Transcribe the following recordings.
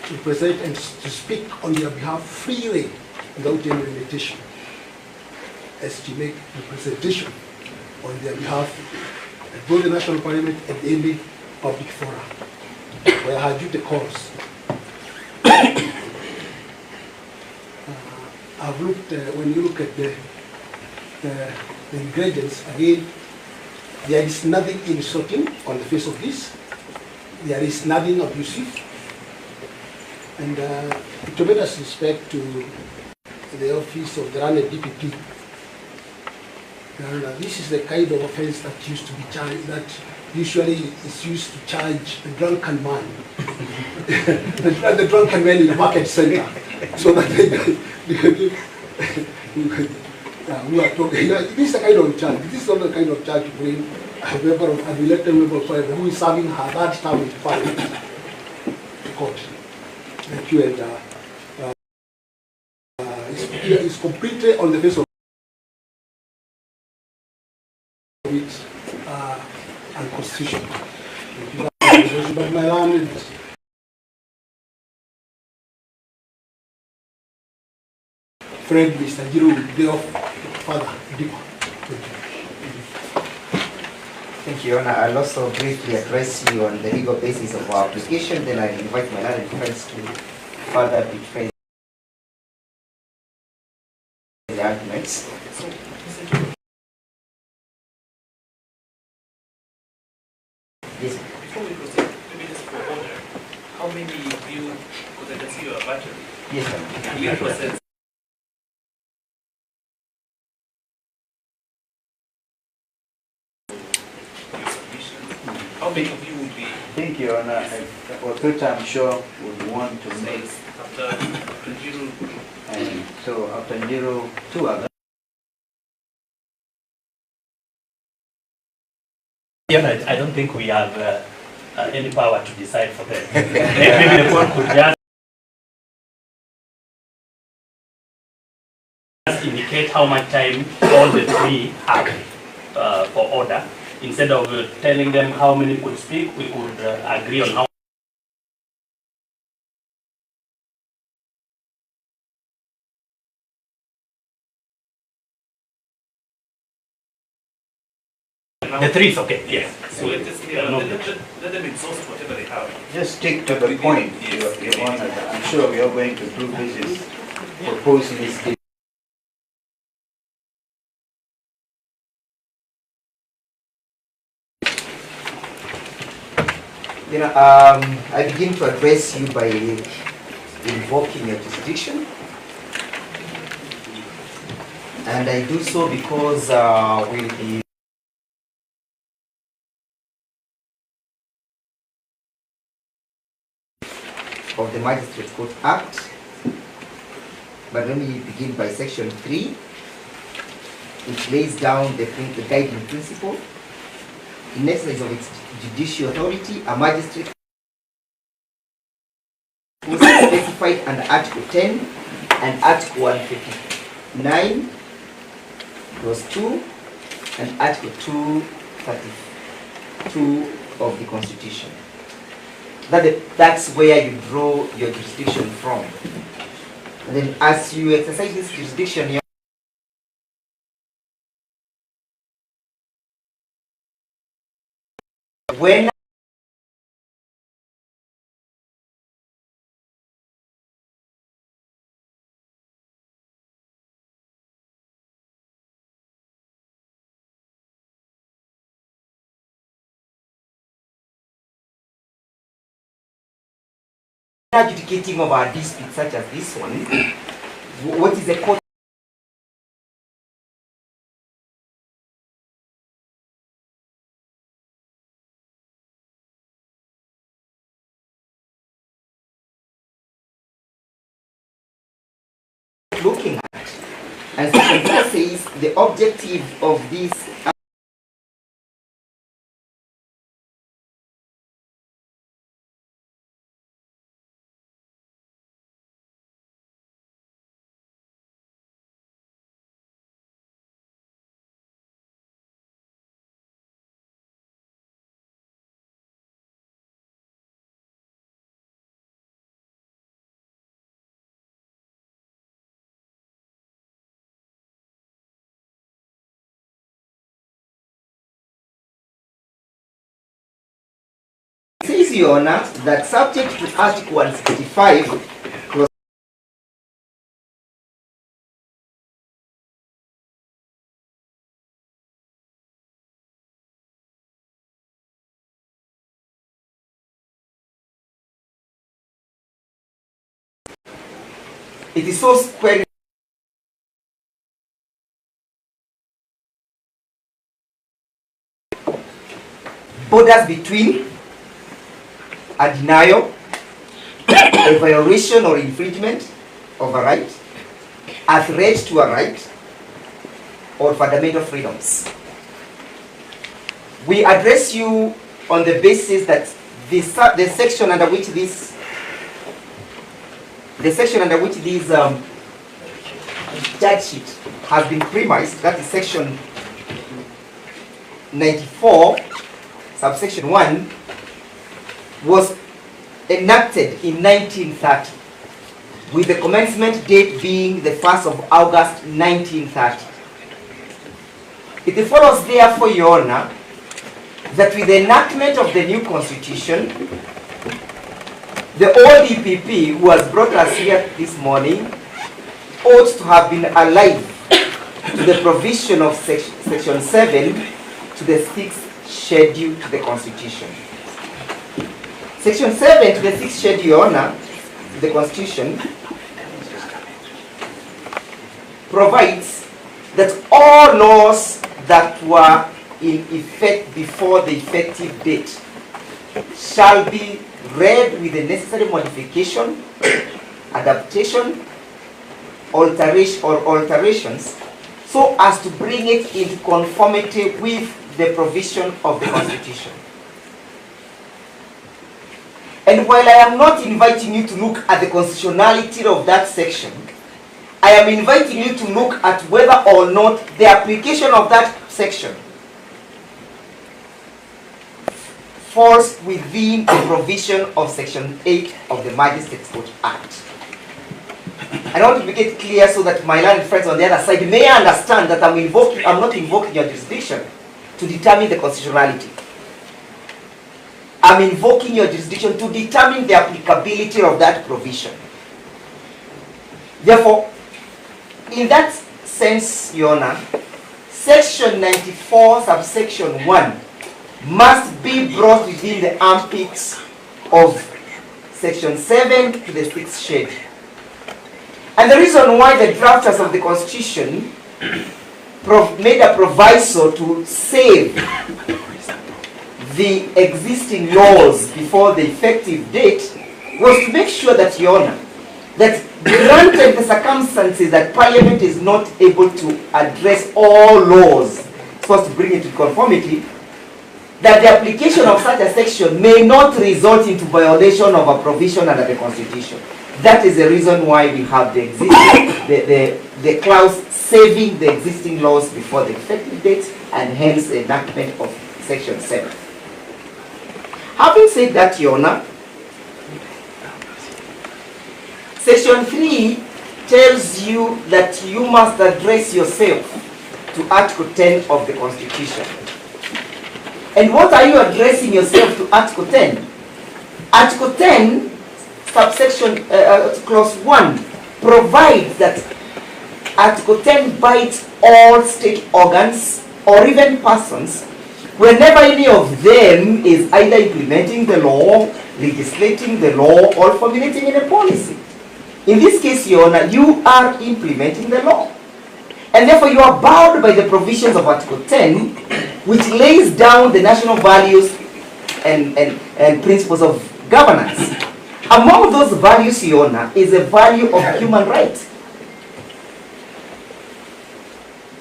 to present and to speak on their behalf freely without any limitation, as to make representation on their behalf at both the National Parliament and any public fora, where I do the calls. I've looked, when you look at the ingredients, again, there is nothing insulting on the face of this. There is nothing abusive. And tremendous respect to the office of the Rana DPP. And this is the kind of offense that used to be charged, that usually is used to charge the drunken man, the drunken man in the market center, so that we are talking. This is the kind of charge. This is not the kind of charge to bring a member of an elected member of Parliament who is serving her that term in Parliament to court. Thank you, and it's completely on the face of it unconstitutional. But my land, friend Mr. Giru, day off further deeper. Thank you, Honor. I'll also briefly address you on the legal basis of our application, then I invite my learned friends to further defend the arguments. Yes. Before we proceed, maybe just for order, how many of you, because I can see your battery, Yes, sir. we process your submissions? How many of you will be Thank you, Honor. What I'm sure would want to make, after Njiru? and so after Njiru, 2 others. Yeah, I don't think we have any power to decide for them. Maybe the board could just indicate how much time all the three have for order. Instead of telling them how many could speak, we could agree on how. The three is okay, yes. So let us hear, let them exhaust whatever they have. Just stick to the point, Your Honor. I'm sure we are going to do business, propose this. I begin to address you by invoking your jurisdiction. And I do so because with the of the Magistrate Court Act, but let me begin by Section 3, which lays down the guiding principle. In exercise of its judicial authority, a magistrate was specified under Article 10 and Article 159, Clause 2, and Article 232 of the Constitution. That's where you draw your jurisdiction from. And then as you exercise this jurisdiction, when adjudicating of our dispute such as this one, what is the court looking at? And Section 4 says the objective of this Your Honor, that subject to Article 165, it is so square. Borders between a denial, a violation or infringement of a right, a threat to a right, or fundamental freedoms. We address you on the basis that the section under which this charge sheet has been premised, that is section 94, subsection 1, was enacted in 1930, with the commencement date being the 1st of August 1930. It follows therefore, Your Honor, that with the enactment of the new constitution, the old EPP who has brought us here this morning ought to have been alive to the provision of section 7 to the 6th schedule to the Constitution. Section 7 to the 6th schedule, Your Honor, to the Constitution provides that all laws that were in effect before the effective date shall be read with the necessary modification, adaptation, alterations, so as to bring it into conformity with the provision of the Constitution. And while I am not inviting you to look at the constitutionality of that section, I am inviting you to look at whether or not the application of that section falls within the provision of section 8 of the Magistrates Court Act. I want to make it clear so that my learned friends on the other side may understand that I'm not invoking your jurisdiction to determine the constitutionality. I'm invoking your jurisdiction to determine the applicability of that provision. Therefore, in that sense, Your Honor, section 94, subsection 1 must be brought within the ambit of section 7 to the 6th schedule. And the reason why the drafters of the Constitution made a proviso to save the existing laws before the effective date was to make sure that, Your Honor, that granted the circumstances that Parliament is not able to address all laws supposed to bring it to conformity, that the application of such a section may not result into violation of a provision under the Constitution. That is the reason why we have the the clause saving the existing laws before the effective date, and hence the enactment of section 7. Having said that, Your Honor, section 3 tells you that you must address yourself to Article 10 of the Constitution. And what are you addressing yourself to Article 10? Article 10, subsection clause 1, provides that Article 10 binds all state organs or even persons whenever any of them is either implementing the law, legislating the law, or formulating in a policy. In this case, Your Honor, you are implementing the law. And therefore you are bound by the provisions of Article 10, which lays down the national values and principles of governance. Among those values, Your Honor, is a value of human rights.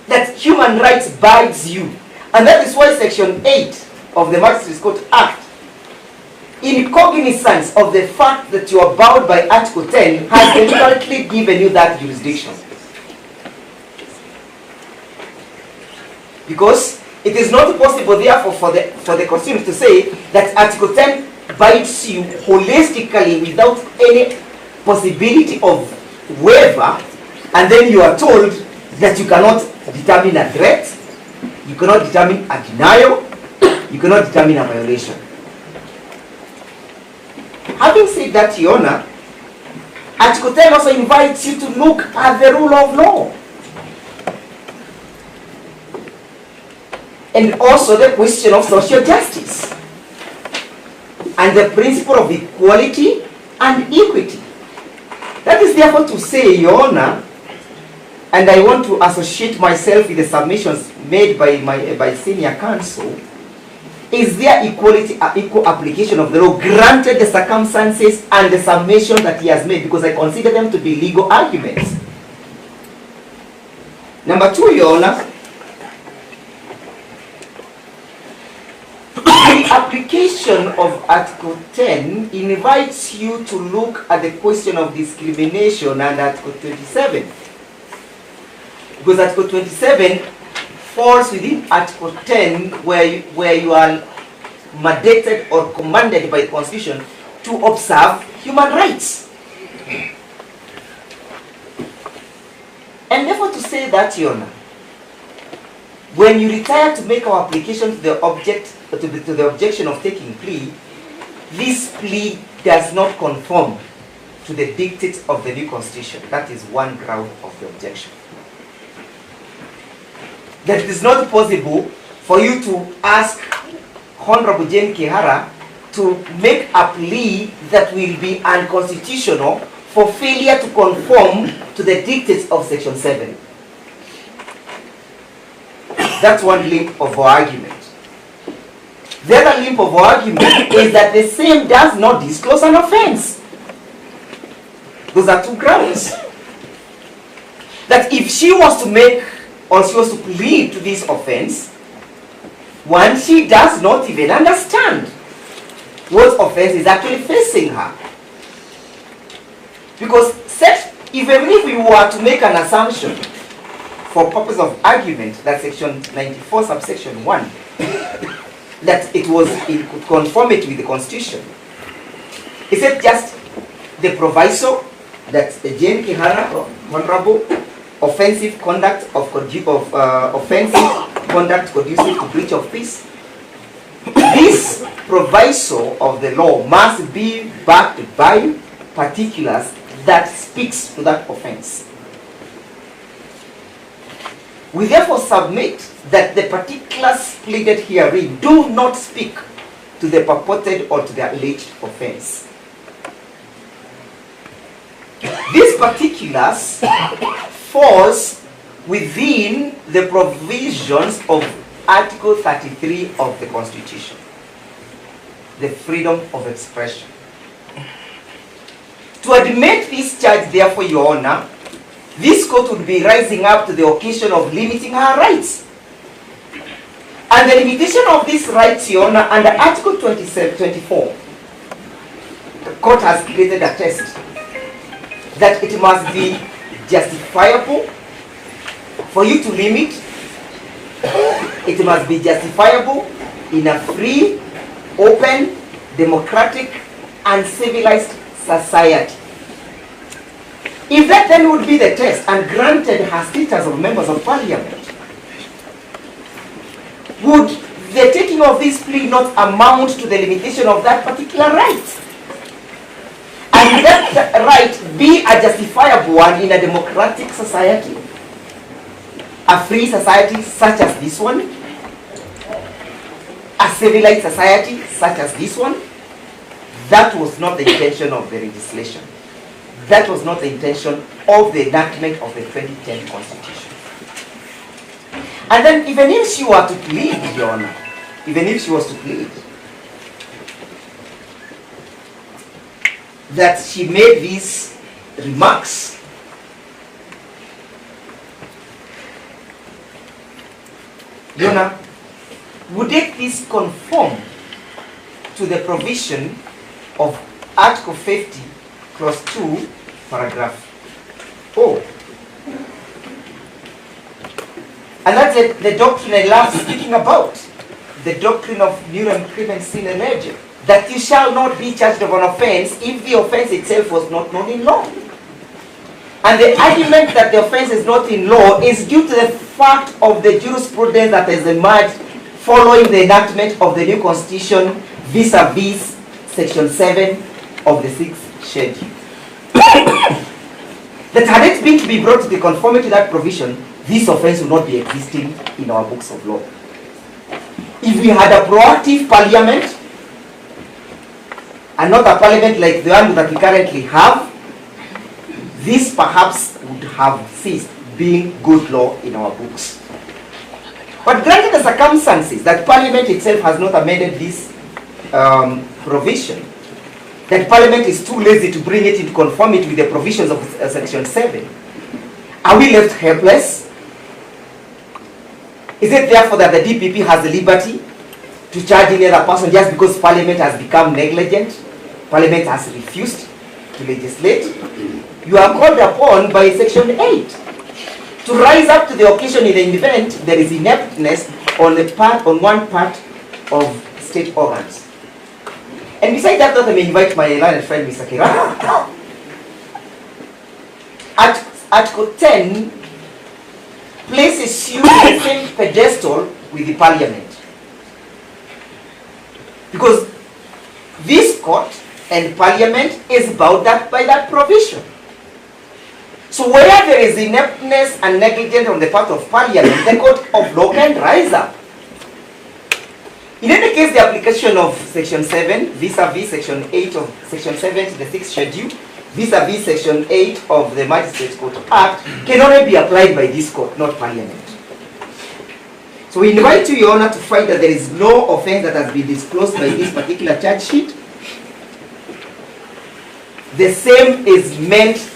That human rights binds you. And that is why section 8 of the Magistrates Court Act, in cognizance of the fact that you are bound by Article 10, has deliberately given you that jurisdiction. Because it is not possible, therefore, for the Constitution to say that Article 10 binds you holistically without any possibility of waiver, and then you are told that you cannot determine a threat, you cannot determine a denial, you cannot determine a violation. Having said that, Your Honor, Article 10 also invites you to look at the rule of law. And also the question of social justice. And the principle of equality and equity. That is therefore to say, Your Honor, and I want to associate myself with the submissions made by senior counsel, is there equality, equal application of the law granted the circumstances and the summation that he has made, because I consider them to be legal arguments. Number 2, Your Honor, the application of Article 10 invites you to look at the question of discrimination and Article 27. Because Article 27 falls within Article 10 where you are mandated or commanded by the Constitution to observe human rights. And therefore to say that, Your Honor, when you retire to make our application to the objection of taking plea, this plea does not conform to the dictates of the new Constitution. That is one ground of the objection. That it is not possible for you to ask Honorable Jane KIHARA to make a plea that will be unconstitutional for failure to conform to the dictates of Section 7. That's one limb of our argument. The other limb of our argument is that the same does not disclose an offense. Those are two grounds. That if she was to make or she was to plead to this offense, one, she does not even understand what offense is actually facing her. Because even if we were to make an assumption for purpose of argument that Section 94 subsection 1 that it was in conformity with the Constitution, is it just the proviso that the Jane KIHARA, Honorable, offensive conduct offensive conduct conducive to breach of peace? This proviso of the law must be backed by particulars that speaks to that offense. We therefore submit that the particulars pleaded herein do not speak to the purported or to the alleged offense. These particulars falls within the provisions of Article 33 of the Constitution, the freedom of expression. To admit this charge, therefore, Your Honor, this court would be rising up to the occasion of limiting her rights. And the limitation of these rights, Your Honor, under Article 24, the court has created a test that it must be justifiable for you to limit. It must be justifiable in a free, open, democratic, and civilized society. If that then would be the test and granted her status of members of parliament, would the taking of this plea not amount to the limitation of that particular right? And that right be a justifiable one in a democratic society, a free society such as this one, a civilized society such as this one? That was not the intention of the legislation. That was not the intention of the enactment of the 2010 Constitution. And then even if she were to plead, Your Honor, even if she was to plead that she made these remarks, Your Honor, would this conform to the provision of Article 50, Clause 2, Paragraph 4? And that's the doctrine I love speaking about, the doctrine of nurum crimen sine lege, that you shall not be charged of an offense if the offense itself was not known in law. And the argument that the offense is not in law is due to the fact of the jurisprudence that has emerged following the enactment of the new Constitution vis-a-vis Section 7 of the 6th schedule. That had it been to be brought to the conformity to that provision, this offense would not be existing in our books of law. If we had a proactive parliament, and not a parliament like the one that we currently have, this perhaps would have ceased being good law in our books. But granted the circumstances that Parliament itself has not amended this provision, that Parliament is too lazy to bring it into conformity with the provisions of Section 7, are we left helpless? Is it therefore that the DPP has the liberty to charge any other person just because Parliament has become negligent? Parliament has refused to legislate? You are called upon by Section 8 to rise up to the occasion in the event there is ineptness on one part of state organs. And besides that, I may invite my learned friend Mr. KIHARA. Article 10 places you on the same pedestal with the Parliament. Because this court and Parliament is bound up by that provision. So where there is ineptness and negligence on the part of Parliament, the court of law can rise up. In any case, the application of Section 7 vis-a-vis Section 8 of Section 7 to the 6th schedule, vis-a-vis Section 8 of the Magistrates Court Act, can only be applied by this court, not Parliament. So we invite you, Your Honor, to find that there is no offense that has been disclosed by this particular charge sheet. The same is meant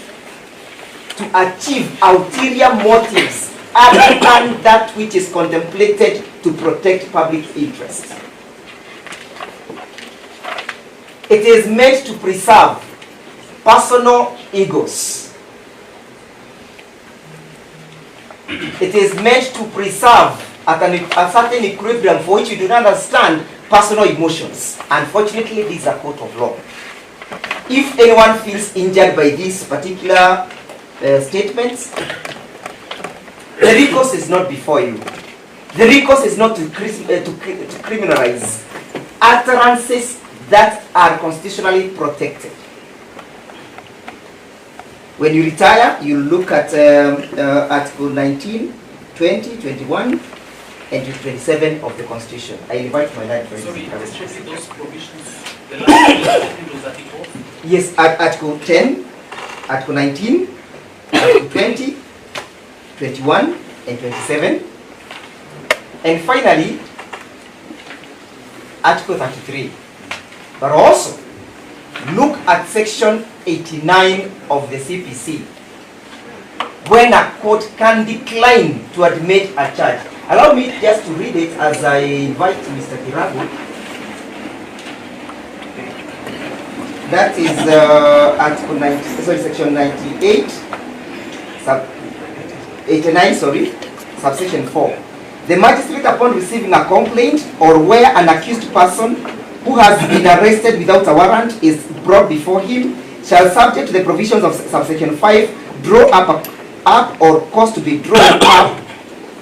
to achieve ulterior motives other than that which is contemplated to protect public interest. It is meant to preserve personal egos. It is meant to preserve at a certain equilibrium for which you do not understand personal emotions. Unfortunately, this is a court of law. If anyone feels injured by these particular statements, the recourse is not before you. The recourse is not to criminalize utterances that are constitutionally protected. When you retire, you look at Article 19, 20, 21, and 27 of the Constitution. I invite my light friends. Sorry, especially those provisions, the last was Article? Yes, Article 10, Article 19, Article 20, 21, and 27. And finally, Article 33. But also, look at Section 89 of the CPC, when a court can decline to admit a charge. Allow me just to read it as I invite Mr. KIHARA. That is Article 90, Section 98, 89, subsection 4. The magistrate, upon receiving a complaint or where an accused person who has been arrested without a warrant is brought before him, shall, subject to the provisions of subsection 5, draw up or cause to be drawn up,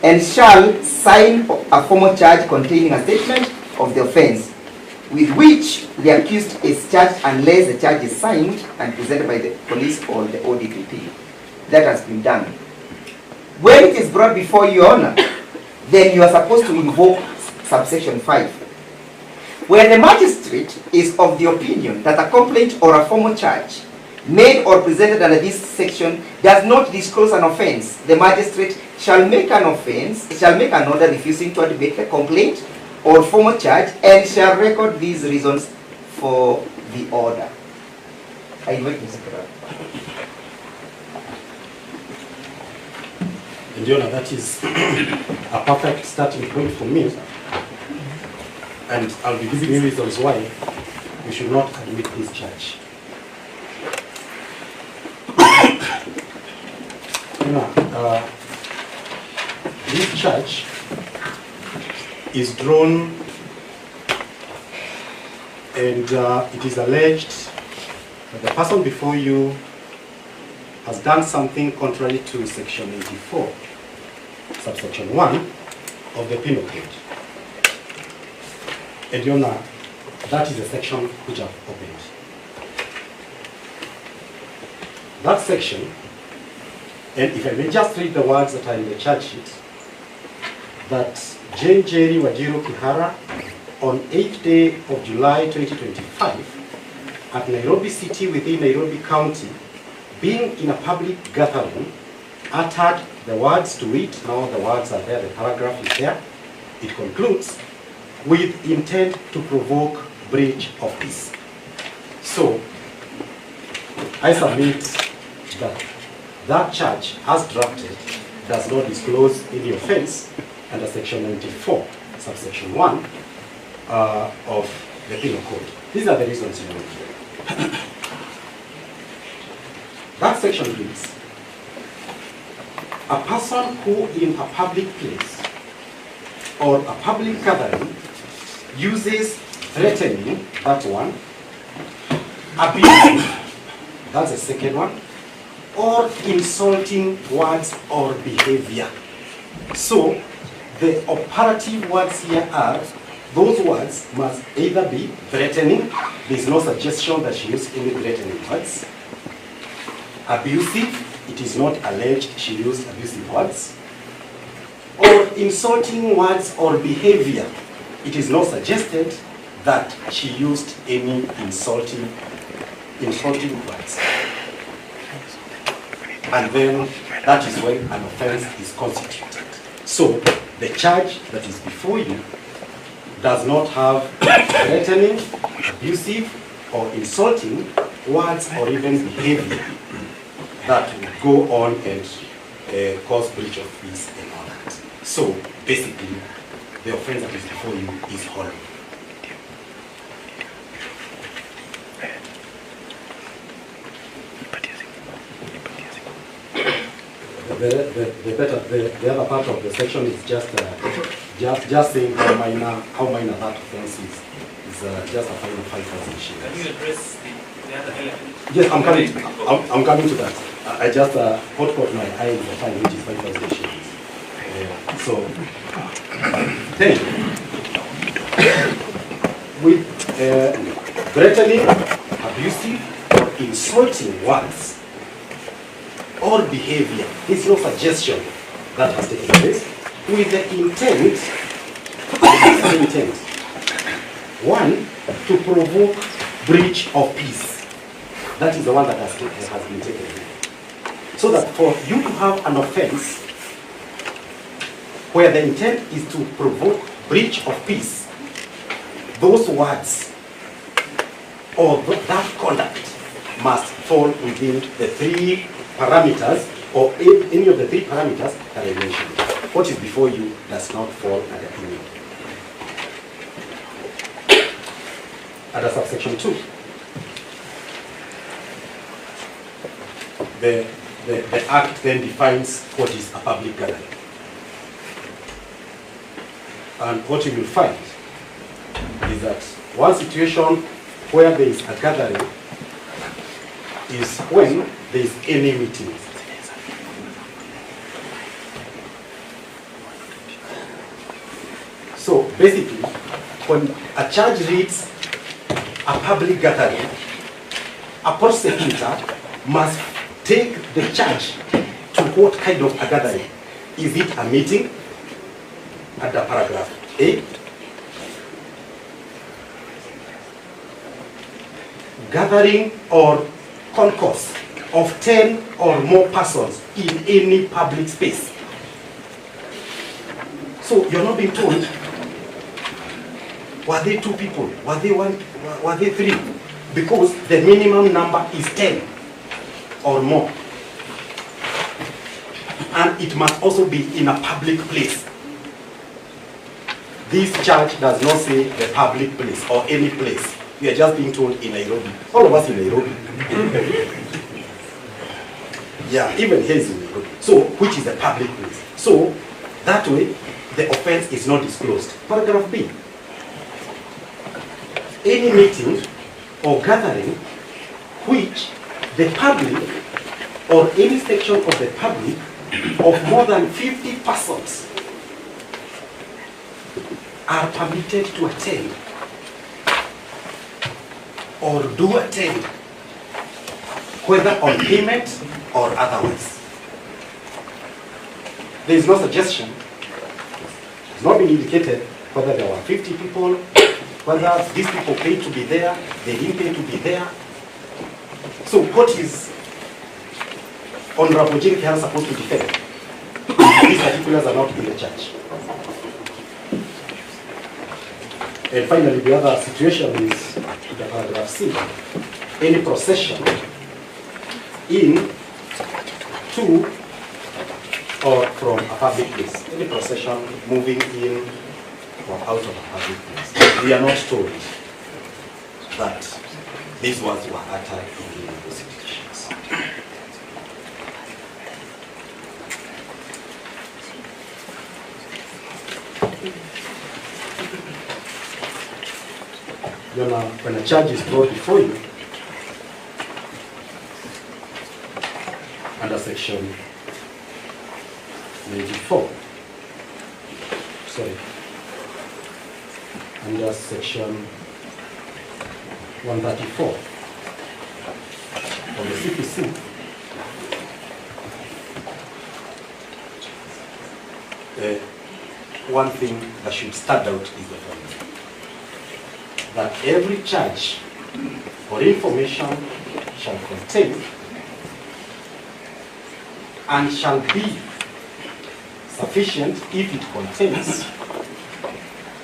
and shall sign a formal charge containing a statement of the offense, with which the accused is charged unless the charge is signed and presented by the police or the ODPP. That has been done. When it is brought before Your Honor, then you are supposed to invoke subsection 5, where the magistrate is of the opinion that a complaint or a formal charge made or presented under this section does not disclose an offense. The magistrate shall make an order refusing to admit the complaint or formal charge, and shall record these reasons for the order. I invite Mr. KIHARA. And Your Honor, that is a perfect starting point for me. And I'll be giving you reasons why we should not admit this charge. This charge is drawn, and it is alleged that the person before you has done something contrary to Section 84, subsection 1 of the Penal Code. And Your Honor, that is a section which I've opened. that section, and if I may just read the words that are in the charge sheet, that Jane Jerry Wajiro Kihara on 8th day of July 2025 at Nairobi City within Nairobi County, being in a public gathering, uttered the words to it. Now the words are there, the paragraph is there. It concludes, with intent to provoke breach of peace. So, I submit that that charge, as drafted, does not disclose any offense under section 94, subsection 1 of the Penal Code. These are the reasons you know. That section reads, a person who in a public place or a public gathering uses threatening, that's one, abusing, that's the second one, or insulting words or behavior. So, the operative words here are, those words must either be threatening, there is no suggestion that she used any threatening words, abusive, it is not alleged she used abusive words, or insulting words or behavior, it is not suggested that she used any insulting words. And then that is when an offense is constituted. So the charge that is before you does not have threatening, abusive, or insulting words or even behavior that would go on and cause breach of peace and all that. So basically, the offense that is before you is hollow. The other part of the section is just saying how minor that offense is. It's just a fine of 5,000 shillings. Can you address the other element? Yes, I'm coming to that. I just caught my eye in the fine, which is 5,000 shillings. So, then, with threatening, abusive, or insulting words or behavior, it's no suggestion that has taken place, with the intent, one, to provoke breach of peace. That is the one that has been taken. So that for you to have an offense where the intent is to provoke breach of peace, those words or that conduct must fall within the three parameters, or any of the three parameters that I mentioned. What is before you does not fall under any. Under subsection 2, the Act then defines what is a public gathering. And what you will find is that one situation where there is a gathering is when there is any meeting. So basically, when a charge reads a public gathering, a prosecutor must take the charge to what kind of a gathering. Is it a meeting? Under paragraph A. Gathering or concourse of 10 or more persons in any public space. So you're not being told, were they 2 people? Were they 1? Were they 3? Because the minimum number is 10 or more. And it must also be in a public place. This charge does not say the public place or any place. We are just being told in Nairobi. All of us in Nairobi. Yeah, even here is in Nairobi. So, which is the public place? So, that way, the offense is not disclosed. Paragraph B. Any meeting or gathering which the public or any section of the public of more than 50 persons are permitted to attend or do attend whether on payment or otherwise. There is no suggestion, it's not been indicated whether there were 50 people, whether these people paid to be there, they didn't pay to be there. So what is Honorable Jane KIHARA supposed to defend? These particulars are not in the church. And finally, the other situation is the paragraph C. Any procession in, to, or from a public place. Any procession moving in or out of a public place. We are not told that these words were uttered in the negotiations. When a charge is brought before you, under section 94, under section 134 of the CPC, one thing that should stand out is the following: that every charge or information shall contain and shall be sufficient if it contains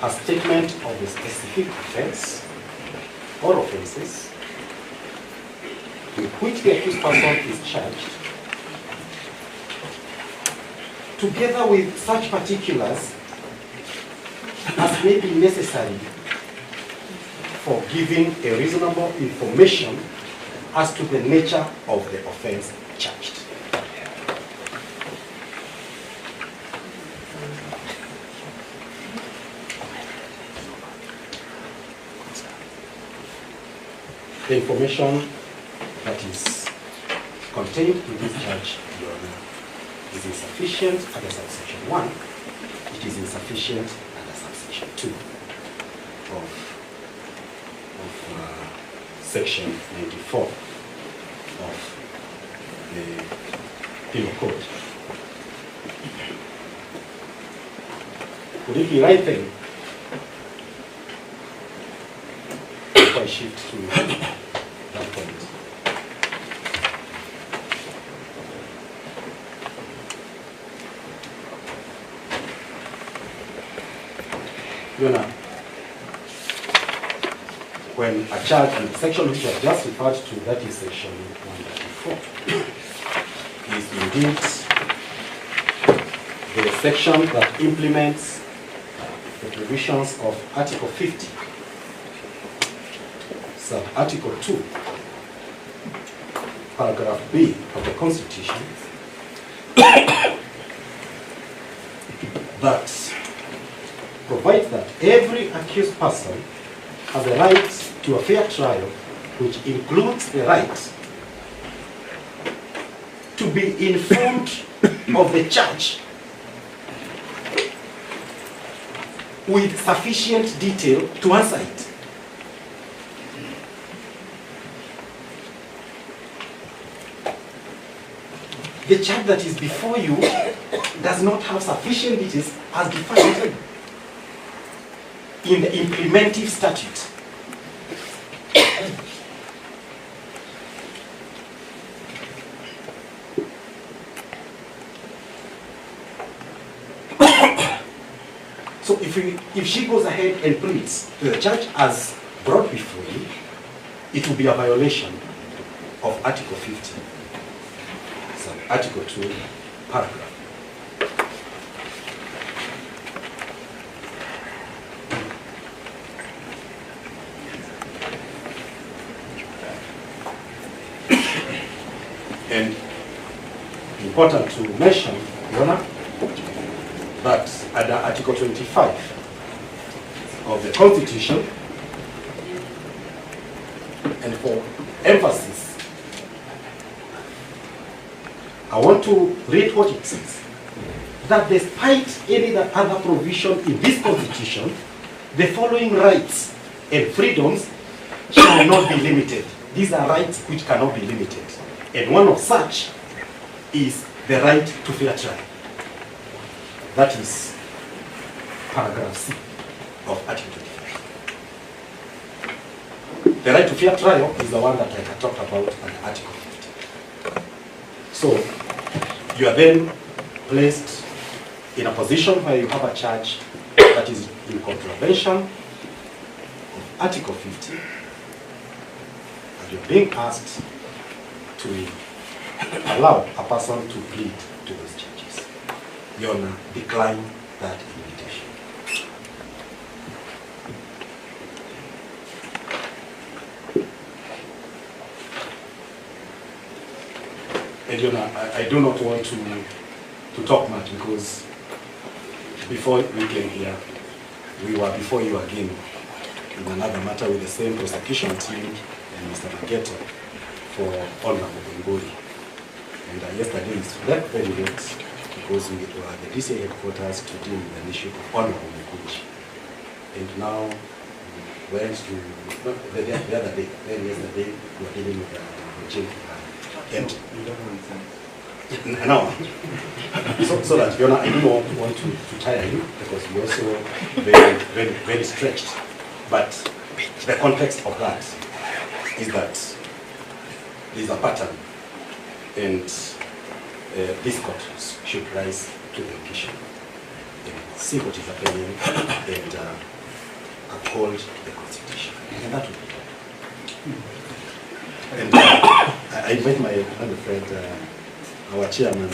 a statement of the specific offense or offenses with which the accused person is charged, together with such particulars as may be necessary for giving a reasonable information as to the nature of the offense charged. The information that is contained in this charge, Your Honor, is insufficient under subsection 1. It is insufficient under subsection 2 of section 94 of the Penal Code. Would it be right then if I shift to that point? Your Honor, when a charge, and the section which I have just referred to, that is section 134, is indeed the section that implements the provisions of Article 50, sub-Article 2, paragraph B of the Constitution, that provides that every accused person has a right to a fair trial, which includes the right to be informed of the charge with sufficient detail to answer it. The charge that is before you does not have sufficient details as defined in the implementing statute. So if she goes ahead and pleads to the judge as brought before you, it will be a violation of Article 50, Article 2, paragraph. And important to mention, Your Honor, that under Article 25 of the Constitution, and for emphasis, I want to read what it says, that despite any other provision in this Constitution, the following rights and freedoms shall not be limited. These are rights which cannot be limited. And one of such is the right to fair trial. That is paragraph C of Article 25. The right to fair trial is the one that I had talked about under Article 50. So you are then placed in a position where you have a charge that is in contravention of Article 50, and you're being asked to allow a person to plead to those charges. Your Honor, decline that invitation. And Your Honor, I do not want to talk much because before we came here, we were before you again in another matter with the same prosecution team and Mr. Mageto for Honorable Bengori. And yesterday is left very late because we were at the DCA headquarters to deal with an issue of Honorable Mekuji. And now we went to, the other day, then yesterday we were dealing with Jane and no. So that Your Honor, I do not want to tire you because we're also very stretched. But the context of that is that there is a pattern, and this court should rise to the occasion and see what is happening and uphold the Constitution. And that will be done. And I invite my other friend, our chairman,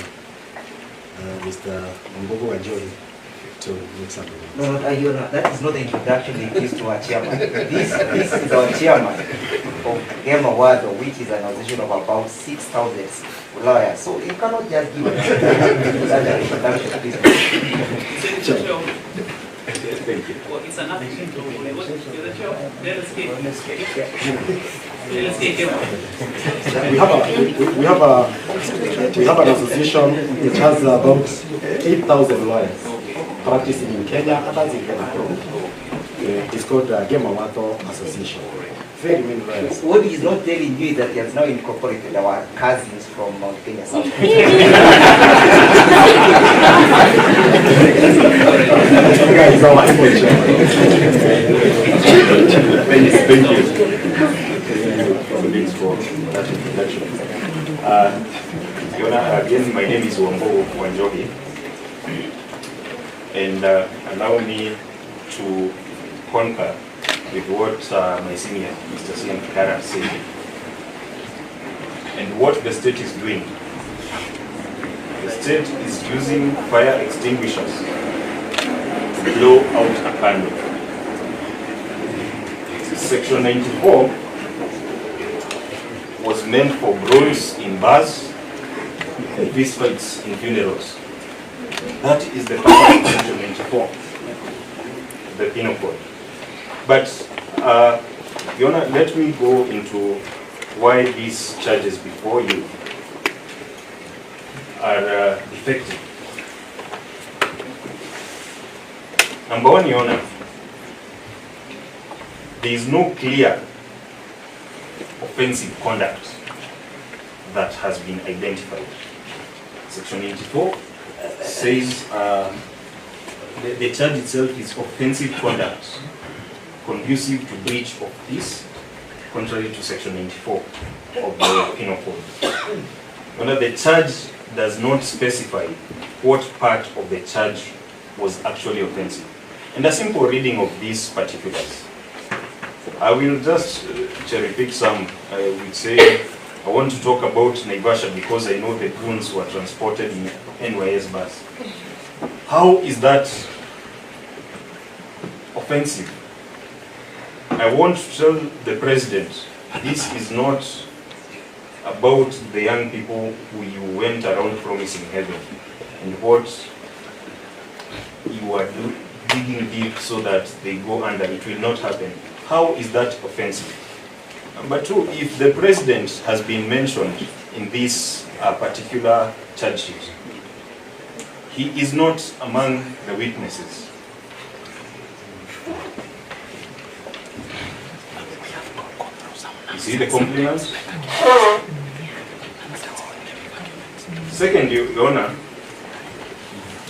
Mr. Mbogo Wanjori, to make something. No, Your Honor, that is not the introduction they give to our chairman. This is our chairman of Gema Wado, which is an organization of about 6,000 lawyers. So you cannot just give such an introduction to this. Thank you. Well, it's another thing. You're the chair. We have an association which has about 8,000 lawyers practicing in Kenya, others in Kenya. It's called Gema Wado Association. Very many lawyers. What he is not telling you is that he has now incorporated our cousins from Mount Kenya South. Guys, our Thank you. For that introduction. Your Honor, again, my name is Wambo Wanjogi, and allow me to concur with what my senior, Mr. KIHARA, said, and what the state is doing. The state is using fire extinguishers to blow out a candle. Section 94 was meant for brawls in bars and fist fights in funerals. That is the purpose of Section 94, the Penal Code. But, Your Honor, let me go into why these charges before you are defective. Number one, Your Honor, there is no clear offensive conduct that has been identified. Section 94 says the charge itself is offensive conduct conducive to breach of peace, contrary to Section 94 of the Penal Code. The charge does not specify what part of the charge was actually offensive. And a simple reading of these particulars, I will just cherry pick some. I would say I want to talk about Naivasha because I know the goons were transported in NYS bus. How is that offensive? I want to tell the president, this is not about the young people who you went around promising heaven and what you are digging deep so that they go under. It will not happen. How is that offensive? Number two, if the president has been mentioned in this particular charge sheet, he is not among the witnesses. You see the complainants? Second, Your Honor,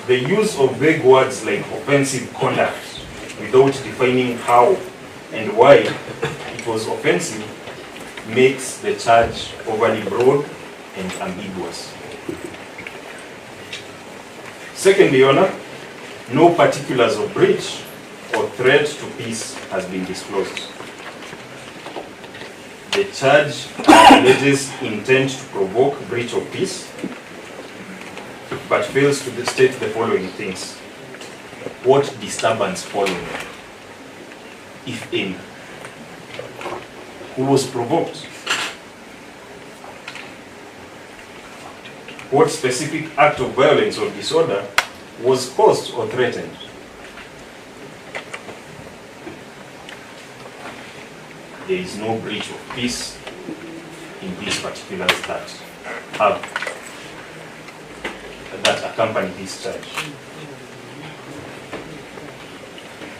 the use of vague words like offensive conduct without defining how and why it was offensive makes the charge overly broad and ambiguous. Second, Your Honor, no particulars of breach or threat to peace has been disclosed. The charge alleges intent to provoke breach of peace, but fails to state the following things. What disturbance followed, if any? Who was provoked? What specific act of violence or disorder was caused or threatened? There is no breach of peace in these particulars that accompany this charge.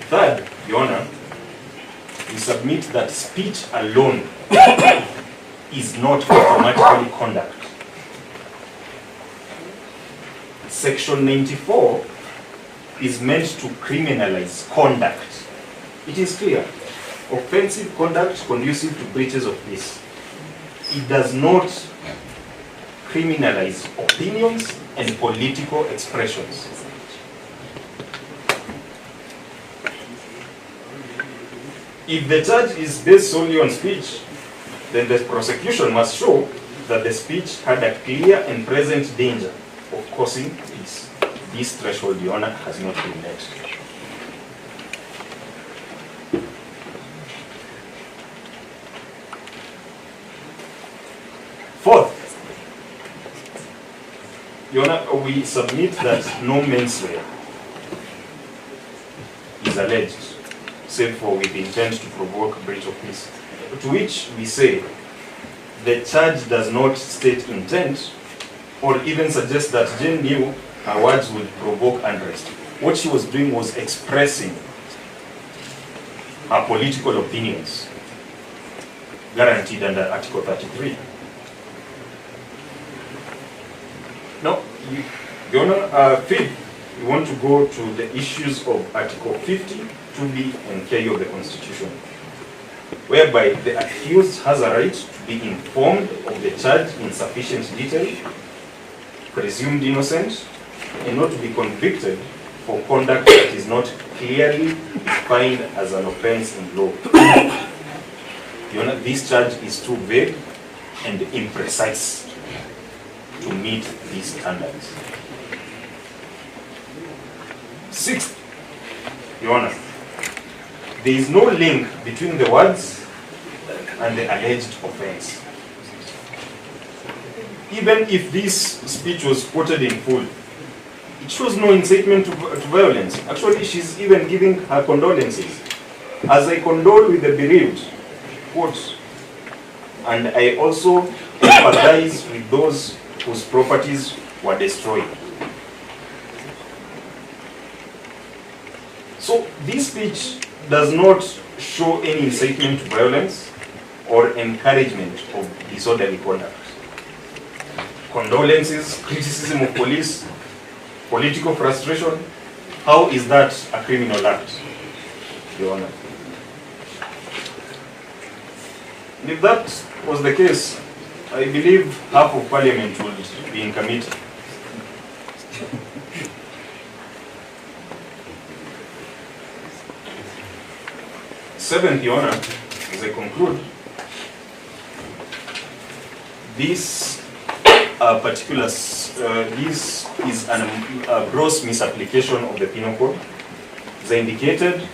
Third, Your Honor, we submit that speech alone is not automatically conduct. Section 94 is meant to criminalize conduct. It is clear. Offensive conduct conducive to breaches of peace. It does not criminalize opinions and political expressions. If the charge is based solely on speech, then the prosecution must show that the speech had a clear and present danger of causing peace. This threshold, Your Honor, has not been met. Fourth, Your Honor, we submit that no menswear is alleged, save for with intent to provoke breach of peace. To which we say the charge does not state intent or even suggest that Jane knew her words would provoke unrest. What she was doing was expressing her political opinions, guaranteed under Article 33. Now, Your Honor, fifth, we want to go to the issues of Article 50, 2B, and K of the Constitution, whereby the accused has a right to be informed of the charge in sufficient detail, presumed innocent, and not to be convicted for conduct that is not clearly defined as an offense in law. Your Honor, this charge is too vague and imprecise to meet these standards. Sixth, Your Honor, there is no link between the words and the alleged offense. Even if this speech was quoted in full, it shows no incitement to violence. Actually, she's even giving her condolences. As I condole with the bereaved, quote, and I also empathize with those whose properties were destroyed. So this speech does not show any incitement to violence or encouragement of disorderly conduct. Condolences, criticism of police, political frustration, how is that a criminal act, Your Honor? And if that was the case, I believe half of Parliament would be in committee. Seventh, Your Honor, as I conclude, this this is a gross misapplication of the Penal Code. As I indicated,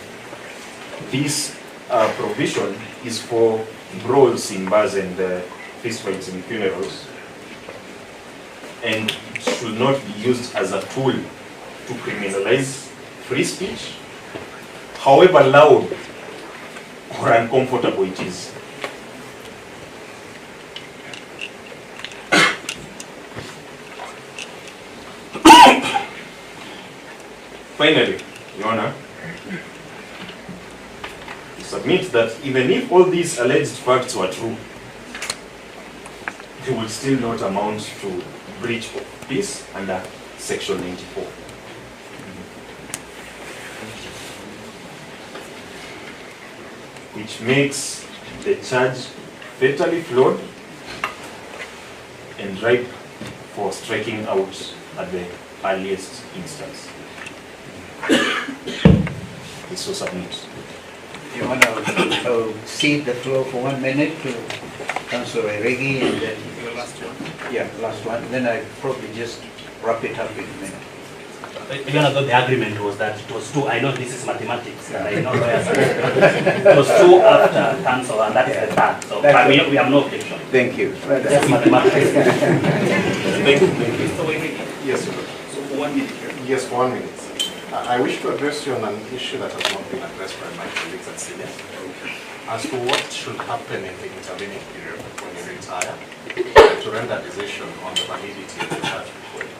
this provision is for brawls in bars and fistfights in funerals, and it should not be used as a tool to criminalize free speech, however loud or uncomfortable it is. Finally, Your Honor, submit that even if all these alleged facts were true, it will still not amount to breach of peace under Section 94. Which makes the charge fatally flawed and ripe for striking out at the earliest instance. This was submitted. You want to cede the floor for 1 minute to Councillor Iregi, and then Your last one. yeah, last one. Then I probably just wrap it up in a minute. Even though the agreement was that it was 2, I know this is mathematics, and I know lawyers. It was 2 after council, and that is the third. So but we have no objection. Thank you. Just mathematics. Thank you. Mr. Waihegi, Yes, sir. so for 1 minute here. Yes, for 1 minute. I wish to address you on an issue that has not been addressed by my colleagues at Senate, as to what should happen in the intervening period when you retire to render decision on the validity of the charge before you.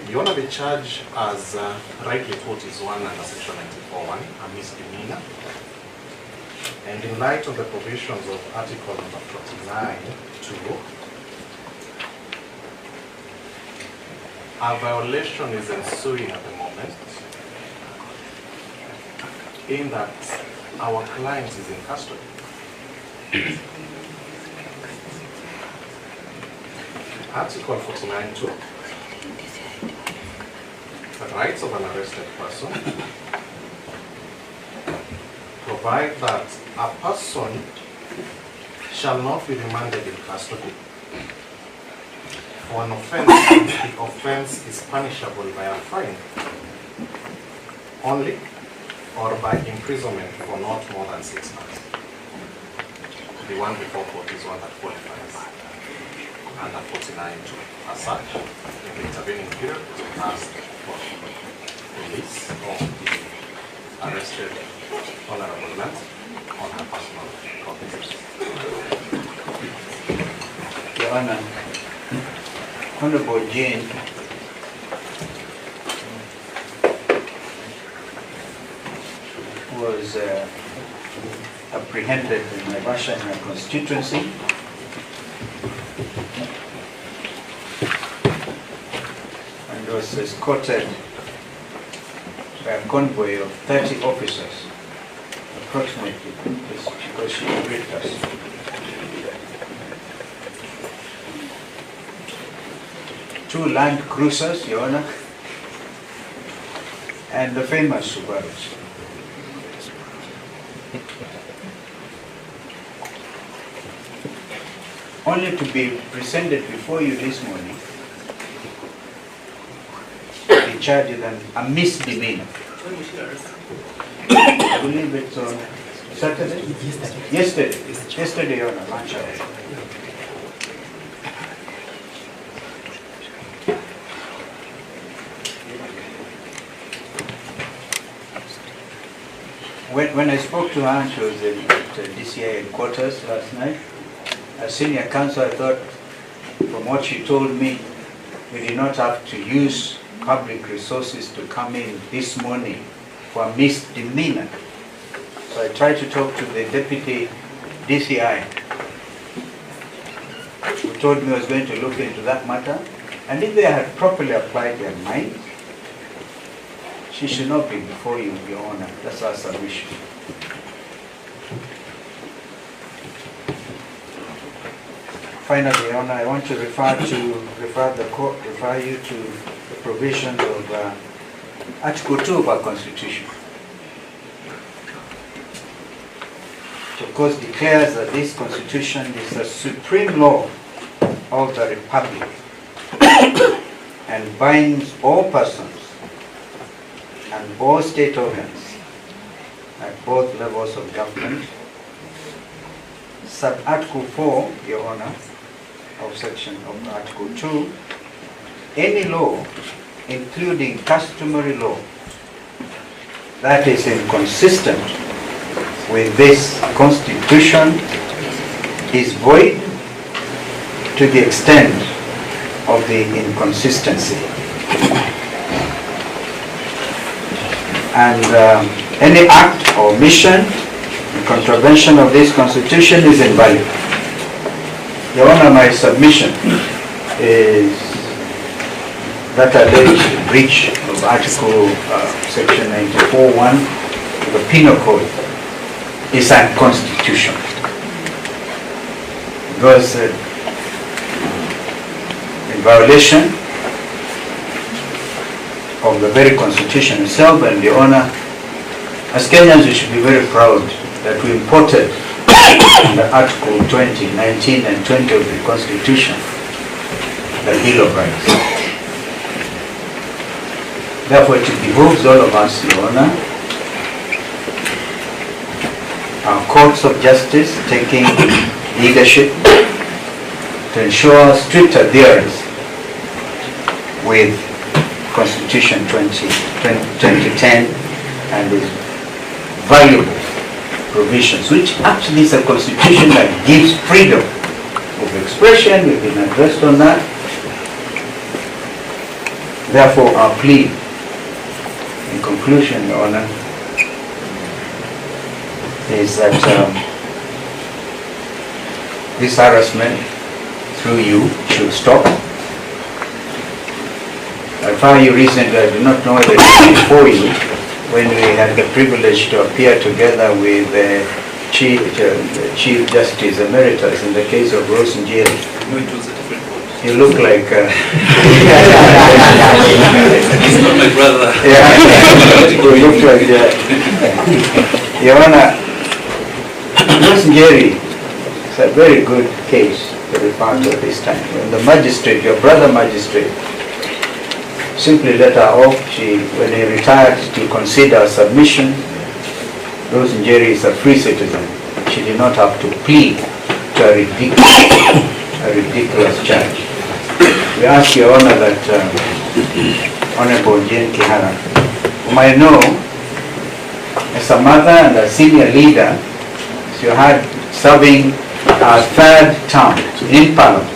Your Honor, the charge, as rightly put, is one under Section 94(1), a misdemeanor. And in light of the provisions of Article number 49(2), a violation is ensuing at the moment, in that our client is in custody. Article 49(2), the rights of an arrested person, provide that a person shall not be remanded in custody for an offense if the offense is punishable by a fine only or by imprisonment for not more than 6 months. The one before 40 is one that qualifies under 49(2). As such, in the intervening period, it will ask for release of the arrested honorable man on her personal cognizance. Your Honor, Honorable Jane was apprehended in NAIVASHA in her constituency. And was escorted by a convoy of 30 officers, approximately, because she agreed with us. Two Land Cruisers, Your Honor, and the famous Subarus. Only to be presented before you this morning, the charge is a misdemeanor. When was she arrested? I believe it's on Saturday? Yesterday, Your Honor, lunch hour. When I spoke to her, she was at DCI headquarters last night. As senior counsel, I thought, from what she told me, we did not have to use public resources to come in this morning for a misdemeanor. So I tried to talk to the deputy DCI, who told me I was going to look into that matter. And if they had properly applied their mind, she should not be before you, Your Honor. That's our submission. Finally, Your Honor, I want to refer you to the provisions of Article 2 of our Constitution. Which of course declares that this Constitution is the supreme law of the Republic and binds all persons and all state organs at both levels of government. Sub-Article 4, Your Honor, of section of Article 2, any law, including customary law, that is inconsistent with this Constitution is void to the extent of the inconsistency. And any act or mission in contravention of this Constitution is invalid. Your Honor, my submission is that alleged breach of Article Section 94(1) of the Penal Code is unconstitutional. Because in violation of the very Constitution itself, and Your Honor, as Kenyans we should be very proud that we imported under Article 20, 19 and 20 of the Constitution the Bill of Rights. Therefore it behooves all of us, Your Honor, our courts of justice taking leadership to ensure strict adherence with Constitution 2010 and its valuable provisions, which actually is a constitution that gives freedom of expression. We've been addressed on that. Therefore, our plea, in conclusion, Your Honor, is that this harassment through you should stop. I found you recently, I do not know whether it was before you, when we had the privilege to appear together with Chief Justice Emeritus in the case of Rose Njeri. No, it was a different court. You look like... He's not my brother. Yeah, you look like... Your Honor, Rose Njeri is a very good case to be found at this time. When the magistrate, your brother magistrate, simply let her off. When he retired to consider submission, Rose Njeri is a free citizen. She did not have to plead to a ridiculous charge. We ask Your Honor that Honorable Jane KIHARA, whom I know as a mother and a senior leader, as you had serving a third term in Parliament,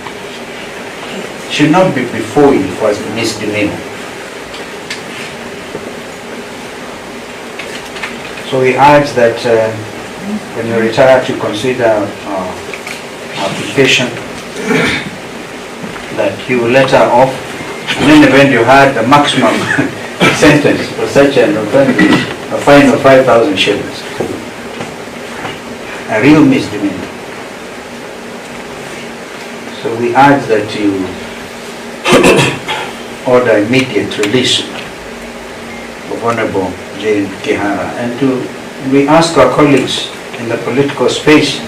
should not be before you for misdemeanor. So we urge that when you retire to consider application, that you will let her off. In any event, you had the maximum sentence for such an offense, a fine of 5,000 shillings. A real misdemeanor. So we urge that you order immediate release of Honorable Jane KIHARA, and we ask our colleagues in the political space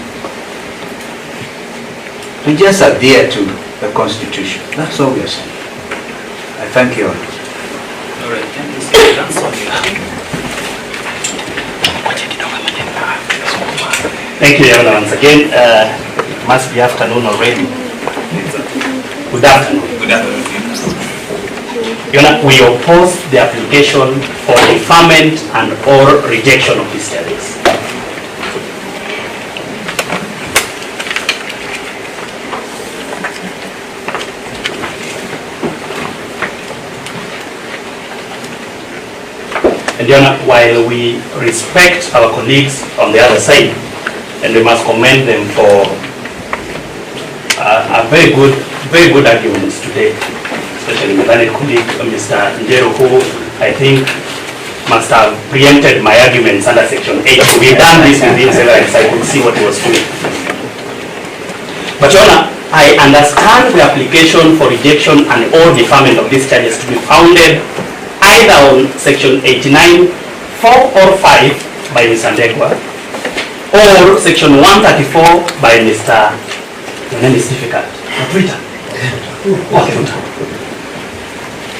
to just adhere to the Constitution. That's all we are saying. I thank you all. All right, thank you, sir. That's all you have. Thank you, Your Honor, once again. It must be afternoon already. Good afternoon. Good afternoon. Your Honor, we oppose the application for deferment and or rejection of these charges. And Your Honor, while we respect our colleagues on the other side, and we must commend them for a very good arguments today, especially my learned colleague, Mr. Njero, who I think must have preempted my arguments under Section 8. We've done this with him several times. I could see what he was doing. But Your Honor, I understand the application for rejection and or deferment of these charges to be founded either on Section 89, 4 or 5 by Mr. Ndegwa, or Section 134 by Mr. Your name is difficult. Twitter.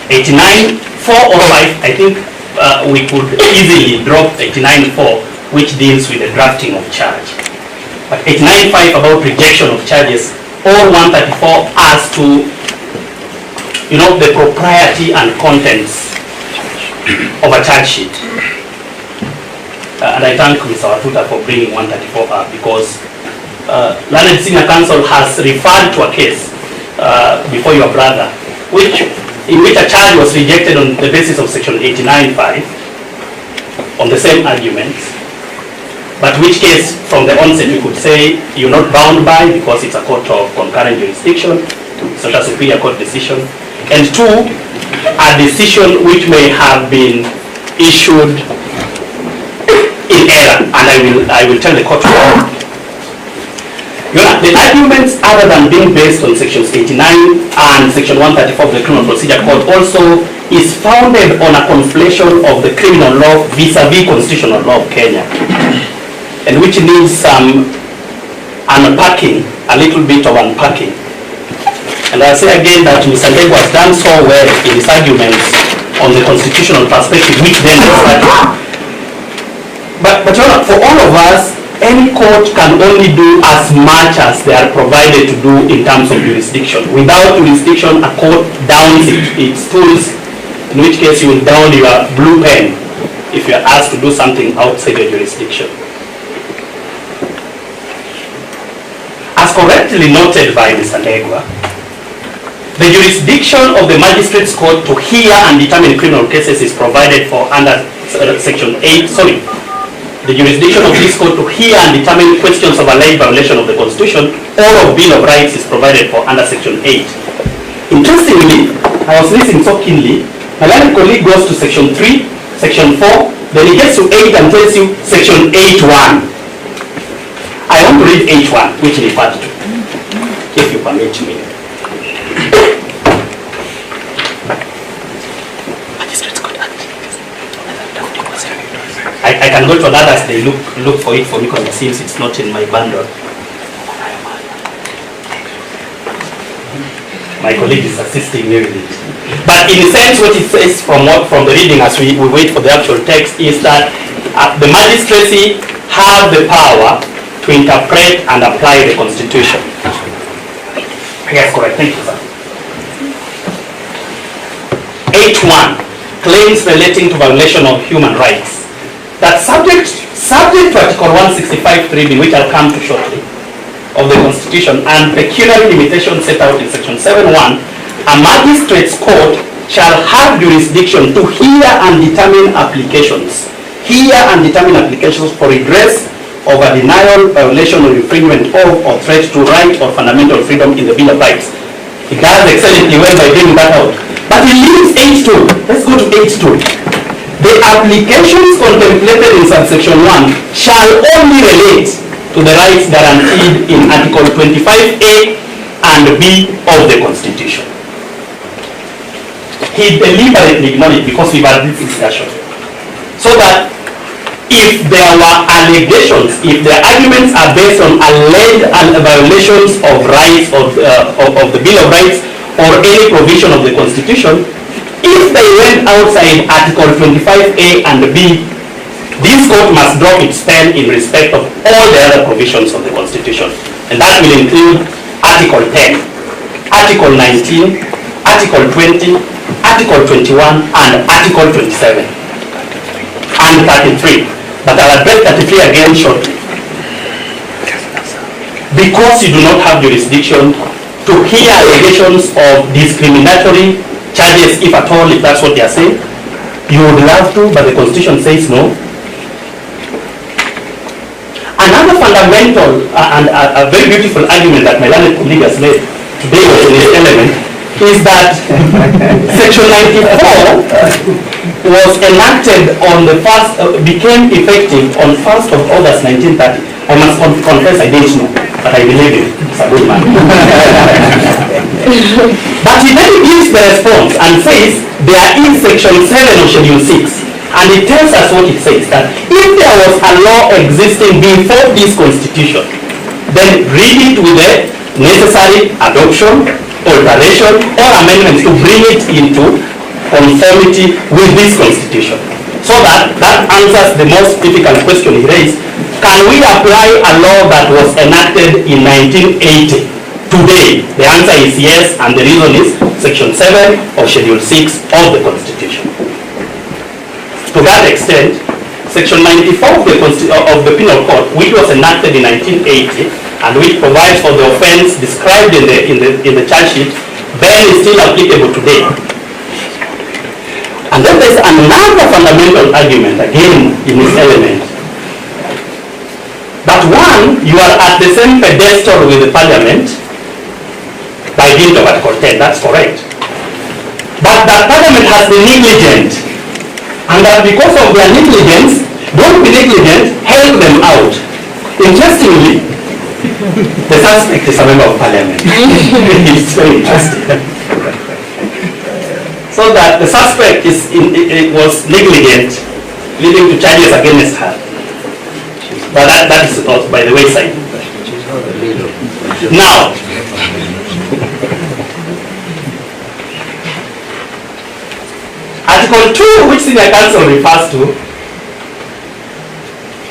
89, 4 or 5, I think we could easily drop 89, 4, which deals with the drafting of charge. But 89, 5 about rejection of charges, or 134 as to, the propriety and contents of a charge sheet. And I thank Mr. Watuta for bringing 134 up, because Learned Senior Counsel has referred to a case before your brother, in which a charge was rejected on the basis of Section 89.5 on the same arguments. but which case from the onset we could say you're not bound by because it's a court of concurrent jurisdiction, it's not a superior court decision. And two, a decision which may have been issued in error, and I will tell the court why. The arguments other than being based on sections 89 and section 134 of the Criminal Procedure Code also is founded on a conflation of the criminal law vis-a-vis constitutional law of Kenya, and which needs some unpacking, a little bit of unpacking. And I'll say again that Mr. Ndegwa has done so well in his arguments on the constitutional perspective, which then but for all of us, any court can only do as much as they are provided to do in terms of jurisdiction. Without jurisdiction, a court downs its tools, in which case you will down your blue pen if you are asked to do something outside your jurisdiction. As correctly noted by Mr. Ndegwa, the jurisdiction of the Magistrates Court to hear and determine criminal cases is provided for under section 8, the jurisdiction of this court to hear and determine questions of alleged violation of the Constitution or of Bill of Rights is provided for under section 8. Interestingly, I was listening so keenly, my learned colleague goes to section 3, section 4, then he gets to 8 and tells you section 8.1. I want to read 8.1, which he referred to, if you permit me. I can go to another as they look for it for me because it seems it's not in my bundle. My colleague is assisting me with it. But in a sense, what it says from the reading as we wait for the actual text is that the magistracy have the power to interpret and apply the Constitution. Yes, correct. Thank you, sir. 8.1 claims relating to violation of human rights. That subject to Article 165(3)(b), which I'll come to shortly, of the Constitution, and pecuniary limitations set out in section 7.1, a magistrate's court shall have jurisdiction to hear and determine applications. Hear and determine applications for redress of a denial, violation, or infringement of, or threat to right or fundamental freedom in the Bill of Rights. It does excellently well by bringing that out. But it leaves 8.2. Let's go to 8.2. The applications contemplated in subsection 1 shall only relate to the rights guaranteed in Article 25A and B of the Constitution. He deliberately ignored it because we've had this discussion. So that if there were allegations, if the arguments are based on alleged violations of rights of the Bill of Rights or any provision of the Constitution, if they went outside Article 25A and B, this court must drop its pen in respect of all the other provisions of the Constitution. And that will include Article 10, Article 19, Article 20, Article 21, and Article 27, and 33. But I'll address 33 again shortly. Because you do not have jurisdiction to hear allegations of discriminatory charges, if at all, if that's what they are saying, you would love to, but the Constitution says no. Another fundamental and a very beautiful argument that my learned colleague has made today was in this element is that Section 94 was enacted on the first, became effective on 1st of August 1930. I must confess I didn't know, but I believe him. He's a good man. But he then gives the response and says there is Section 7 of Schedule 6. And it tells us what it says, that if there was a law existing before this Constitution, then read it with the necessary adoption, alteration, or amendments to bring it into conformity with this Constitution. So that answers the most difficult question he raised. Can we apply a law that was enacted in 1980 today? The answer is yes, and the reason is Section 7 of Schedule 6 of the Constitution. To that extent, Section 94 of the Penal Code, which was enacted in 1980 and which provides for the offense described in the charge sheet, then is still applicable today. And then there's another fundamental argument again in this element. 1, you are at the same pedestal with the parliament by dint of Article 10, that's correct. But that parliament has been negligent, and that because of their negligence, don't be negligent, help them out. Interestingly, the suspect is a member of parliament. It's very interesting. So that the suspect it was negligent, leading to charges against her. But that is not by the wayside. Now, Article 2, which Senior Counsel refers to,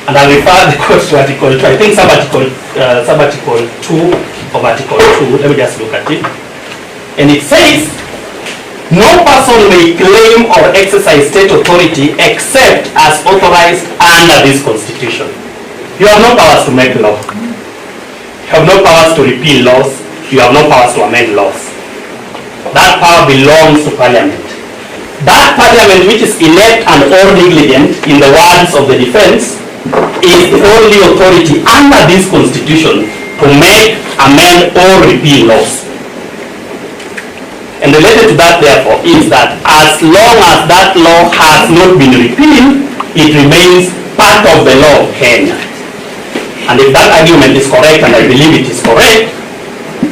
and I refer the court to Article 2, I think sub-Article 2 of Article 2, let me just look at it. And it says, no person may claim or exercise state authority except as authorized under this Constitution. You have no powers to make law. You have no powers to repeal laws. You have no powers to amend laws. That power belongs to Parliament. That Parliament which is inept and or negligent, in the words of the defense, is the only authority under this Constitution to make, amend or repeal laws. And related to that, therefore, is that as long as that law has not been repealed, it remains part of the law of Kenya. And if that argument is correct, and I believe it is correct,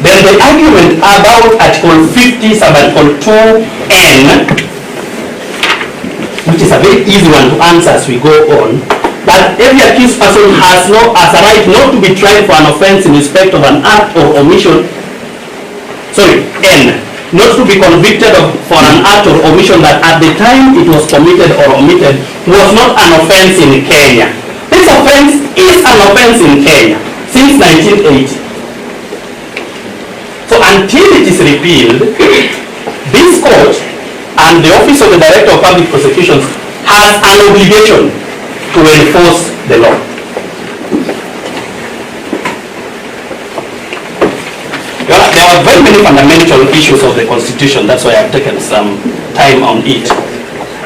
then the argument about Article 50, sub-Article 2N, which is a very easy one to answer as we go on, that every accused person has a right not to be tried for an offense in respect of an act or omission, N, not to be convicted for an act or omission that at the time it was committed or omitted was not an offense in Kenya. This offense is an offense in Kenya since 1980. So until it is repealed, this court and the Office of the Director of Public Prosecutions has an obligation to enforce the law. There are very many fundamental issues of the Constitution, that's why I've taken some time on it.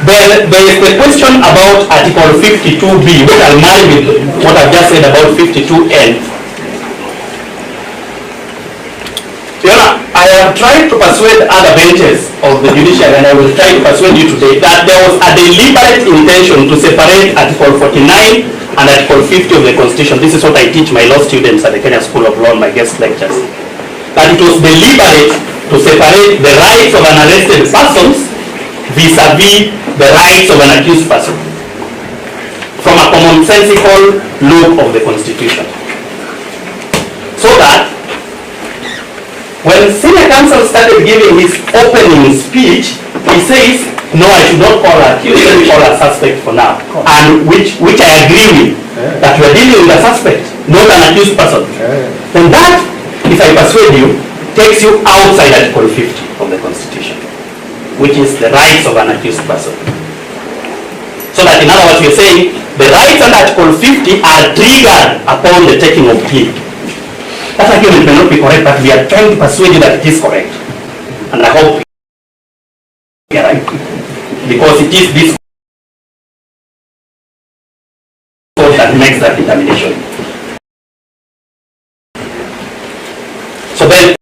There is the question about Article 52B, which I'll marry with what I've just said about 52N. I have tried to persuade other benches of the judiciary, and I will try to persuade you today, that there was a deliberate intention to separate Article 49 and Article 50 of the Constitution. This is what I teach my law students at the Kenya School of Law in my guest lectures. That it was deliberate to separate the rights of an arrested person vis-a-vis the rights of an accused person from a commonsensical look of the Constitution. So that when Senior Counsel started giving his opening speech, he says, no, I should not call her accused, let me call her suspect for now. And which I agree with, that we are dealing with a suspect, not an accused person. Then that, if I persuade you, takes you outside Article 50 of the Constitution, which is the rights of an accused person. So that in other words, we're saying the rights under Article 50 are triggered upon the taking of plea. That argument may not be correct, but we are trying to persuade you that it is correct. And I hope we are right. Because it is this court that makes that determination. So then,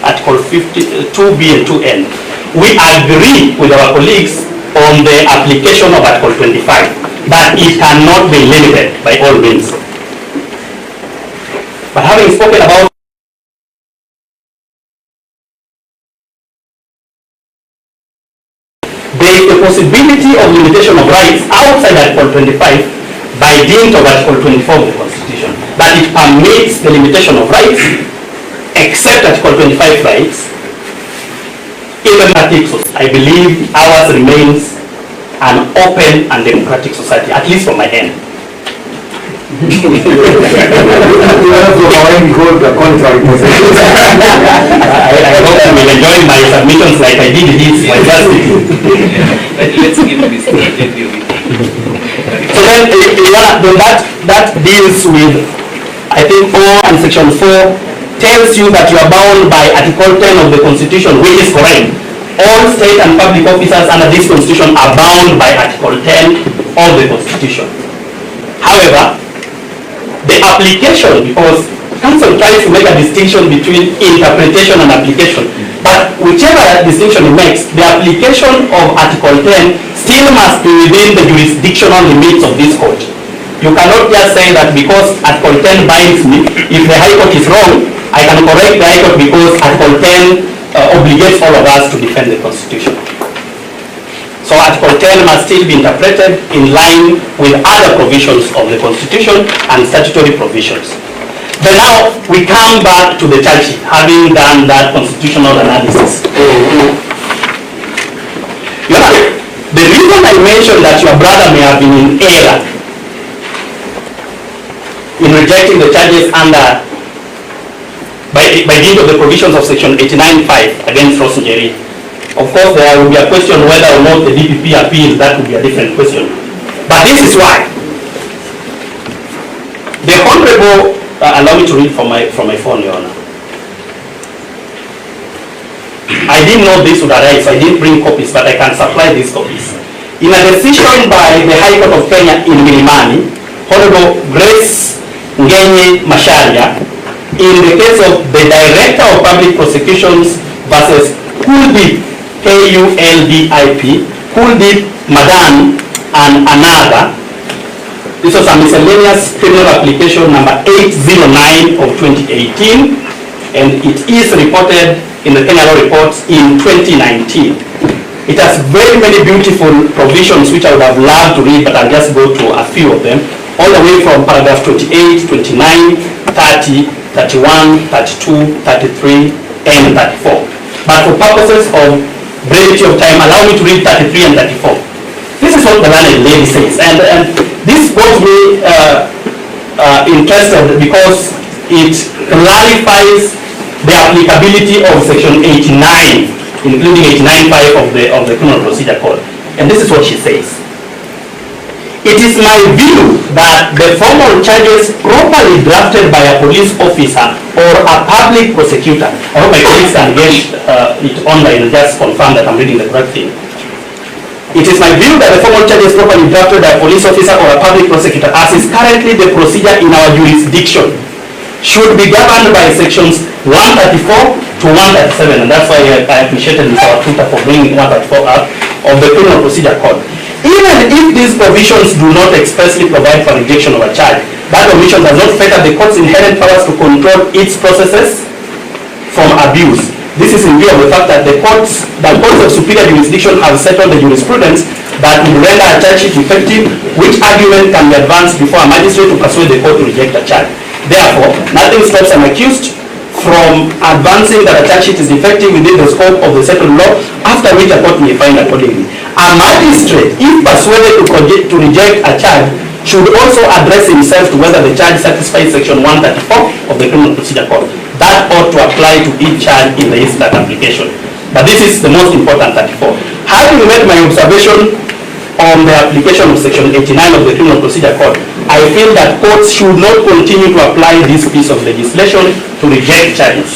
Article 52B and 2N, we agree with our colleagues on the application of Article 25, that it cannot be limited by all means. But having spoken about there is the possibility of limitation of rights outside Article 25 by dint of Article 24 of the Constitution, that it permits the limitation of rights except Article 25 rights. In democratic society, I believe ours remains an open and democratic society, at least from my end. I hope you will enjoy my submissions like I did his my first meeting. Let's give this interview. So then that deals with, I think, 4 and Section 4 tells you that you are bound by Article 10 of the Constitution, which is correct, all state and public officers under this constitution are bound by Article 10 of the constitution. However, the application, because council tries to make a distinction between interpretation and application, but whichever distinction it makes, the application of Article 10 still must be within the jurisdictional limits of this court. You cannot just say that because Article 10 binds me, if the High Court is wrong, I can correct the High Court because Article 10 obligates all of us to defend the Constitution. So Article 10 must still be interpreted in line with other provisions of the Constitution and statutory provisions. But now we come back to the charge sheet, having done that constitutional analysis. You know, the reason I mentioned that your brother may have been in error in rejecting the charges under by dint of the provisions of section 89.5 against Rosenjeri. Of course, there will be a question whether or not the DPP appeals. That would be a different question. But this is why. The Honorable, allow me to read from my phone, Your Honor. I didn't know this would arrive, so I didn't bring copies, but I can supply these copies. In a decision by the High Court of Kenya in Milimani, Honorable Grace Ngenye Masharia, in the case of the Director of Public Prosecutions versus Kuldip, K-U-L-D-I-P, Kuldip, Madan, and another. This was a miscellaneous criminal application number 809 of 2018, and it is reported in the Kenya Law Reports in 2019. It has very many beautiful provisions which I would have loved to read, but I'll just go to a few of them, all the way from paragraph 28, 29, 30, 31, 32, 33, and 34. But for purposes of brevity of time, allow me to read 33 and 34. This is what the learned lady says, and this got me interested because it clarifies the applicability of section 89, including 89.5 of the Criminal Procedure Code. And this is what she says. It is my view that the formal charges properly drafted by a police officer or a public prosecutor, I hope my colleagues can get it online and just confirm that I'm reading the correct thing. It is my view that the formal charges properly drafted by a police officer or a public prosecutor, as is currently the procedure in our jurisdiction, should be governed by sections 134 to 137, and that's why I appreciated Mr. Watuta for bringing 134 up of the Criminal Procedure Code. Even if these provisions do not expressly provide for rejection of a charge, that provision does not fetter the court's inherent powers to control its processes from abuse. This is in view of the fact that the courts of superior jurisdiction have settled the jurisprudence that would render a charge sheet effective, which argument can be advanced before a magistrate to persuade the court to reject a charge. Therefore, nothing stops an accused from advancing that a charge sheet is effective within the scope of the settled law, after which a court may find accordingly. A magistrate, if persuaded to reject a charge, should also address himself to whether the charge satisfies section 134 of the Criminal Procedure Code. That ought to apply to each charge in the incident application. But this is the most important 34. Having made my observation on the application of section 89 of the Criminal Procedure Code, I feel that courts should not continue to apply this piece of legislation to reject charges.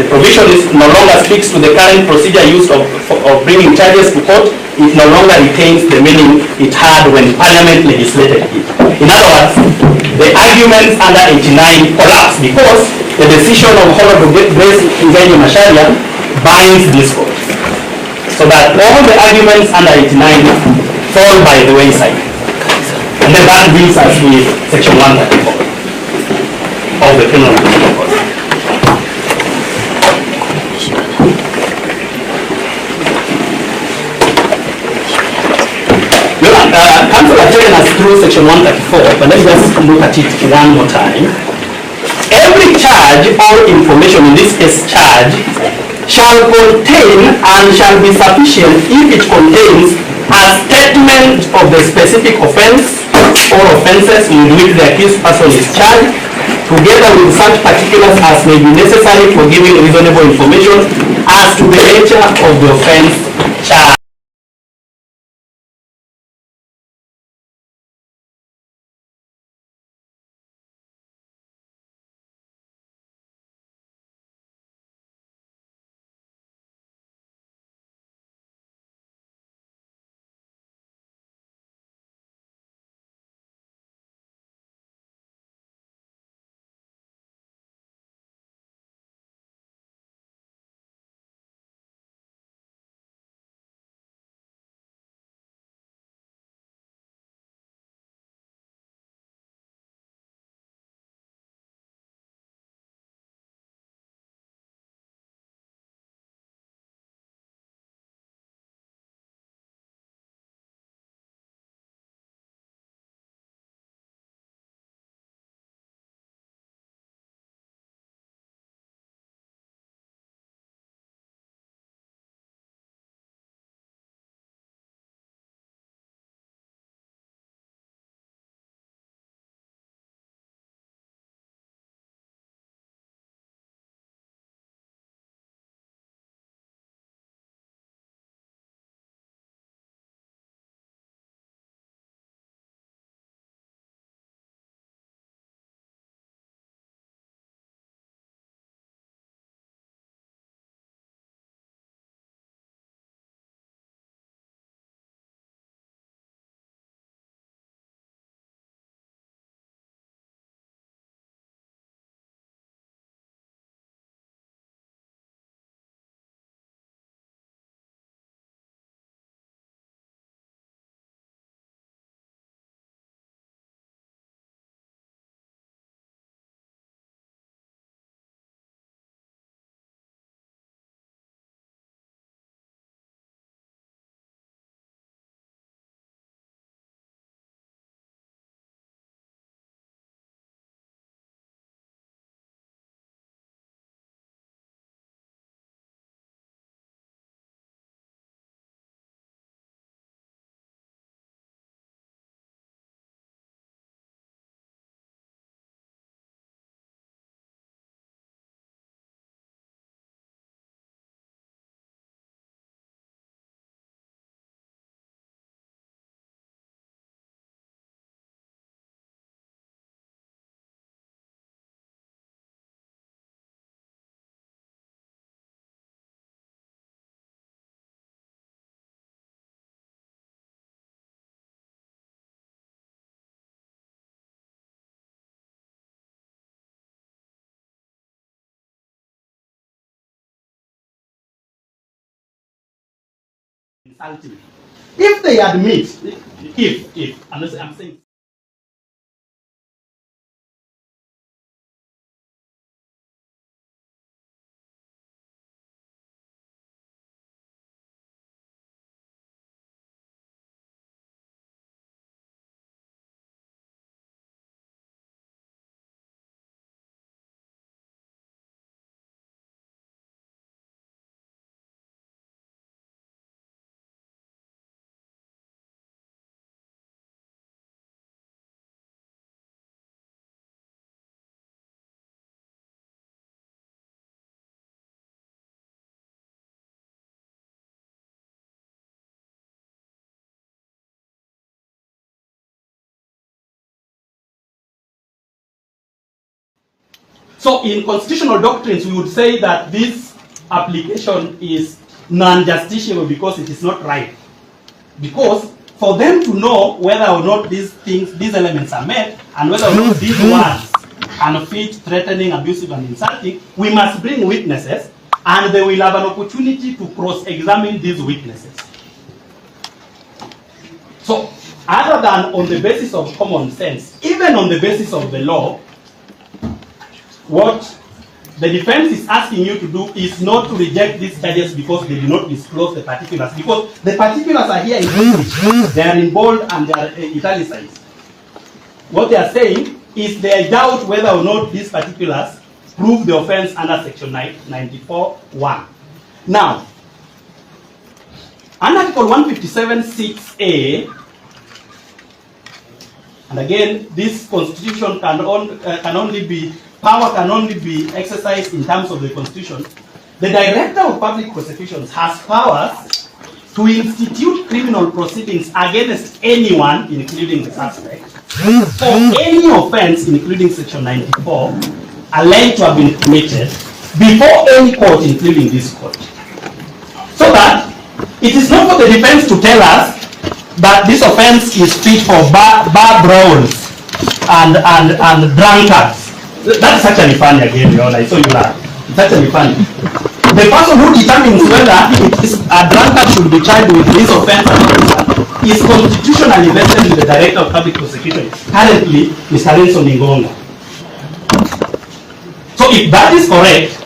The provision no longer speaks to the current procedure used of bringing charges to court. It no longer retains the meaning it had when Parliament legislated it. In other words, the arguments under 89 collapse because the decision of Honorable Grace Ngenye Masharia binds this court. So that all the arguments under 89 fall by the wayside. And then that brings us with section 134 of the Criminal Procedure Code. Council has taken us through section 134, but let's just look at it one more time. Every charge or information, in this case charge, shall contain and shall be sufficient if it contains a statement of the specific offense or offenses with which the accused person is charged, together with such particulars as may be necessary for giving reasonable information as to the nature of the offense charged. insulting. If they admit, unless I'm saying. So in constitutional doctrines, we would say that this application is non-justiciable because it is not right. Because for them to know whether or not these elements are met, and whether or not these words are unfit, threatening, abusive, and insulting, we must bring witnesses, and they will have an opportunity to cross-examine these witnesses. So, other than on the basis of common sense, even on the basis of the law, what the defense is asking you to do is not to reject these charges because they do not disclose the particulars. Because the particulars are here in English. They are in bold and they are italicized. What they are saying is they doubt whether or not these particulars prove the offense under Section 94(1). Now, under Article 157(6)(a), and again, this constitution power can only be exercised in terms of the Constitution. The Director of Public Prosecutions has powers to institute criminal proceedings against anyone, including the suspect, for any offense, including Section 94, alleged to have been committed before any court, including this court. So that it is not for the defense to tell us that this offense is fit for bar brawls and drunkards. That's actually funny again, I saw you laugh. It's actually funny. The person who determines whether it is a drunkard should be charged with this offense is constitutionally vested with the Director of Public Prosecution, currently Mr. Renzo Ningonga. So if that is correct,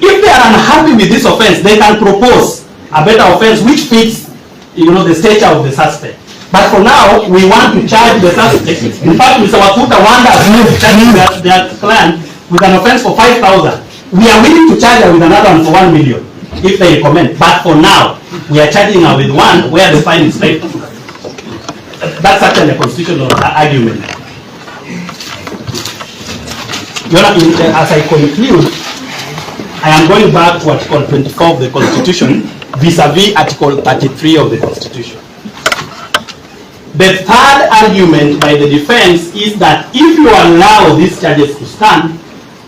if they are unhappy with this offense, they can propose a better offense which fits, the stature of the suspect. But for now, we want to charge the suspect. In fact, Mr. Wakuta wants their client with an offense for 5,000. We are willing to charge her with another one for 1 million, if they recommend. But for now, we are charging her with one where the fine is 5,000. That's actually a constitutional argument. As I conclude, I am going back to Article 24 of the Constitution vis-a-vis Article 33 of the Constitution. The third argument by the defense is that if you allow these charges to stand,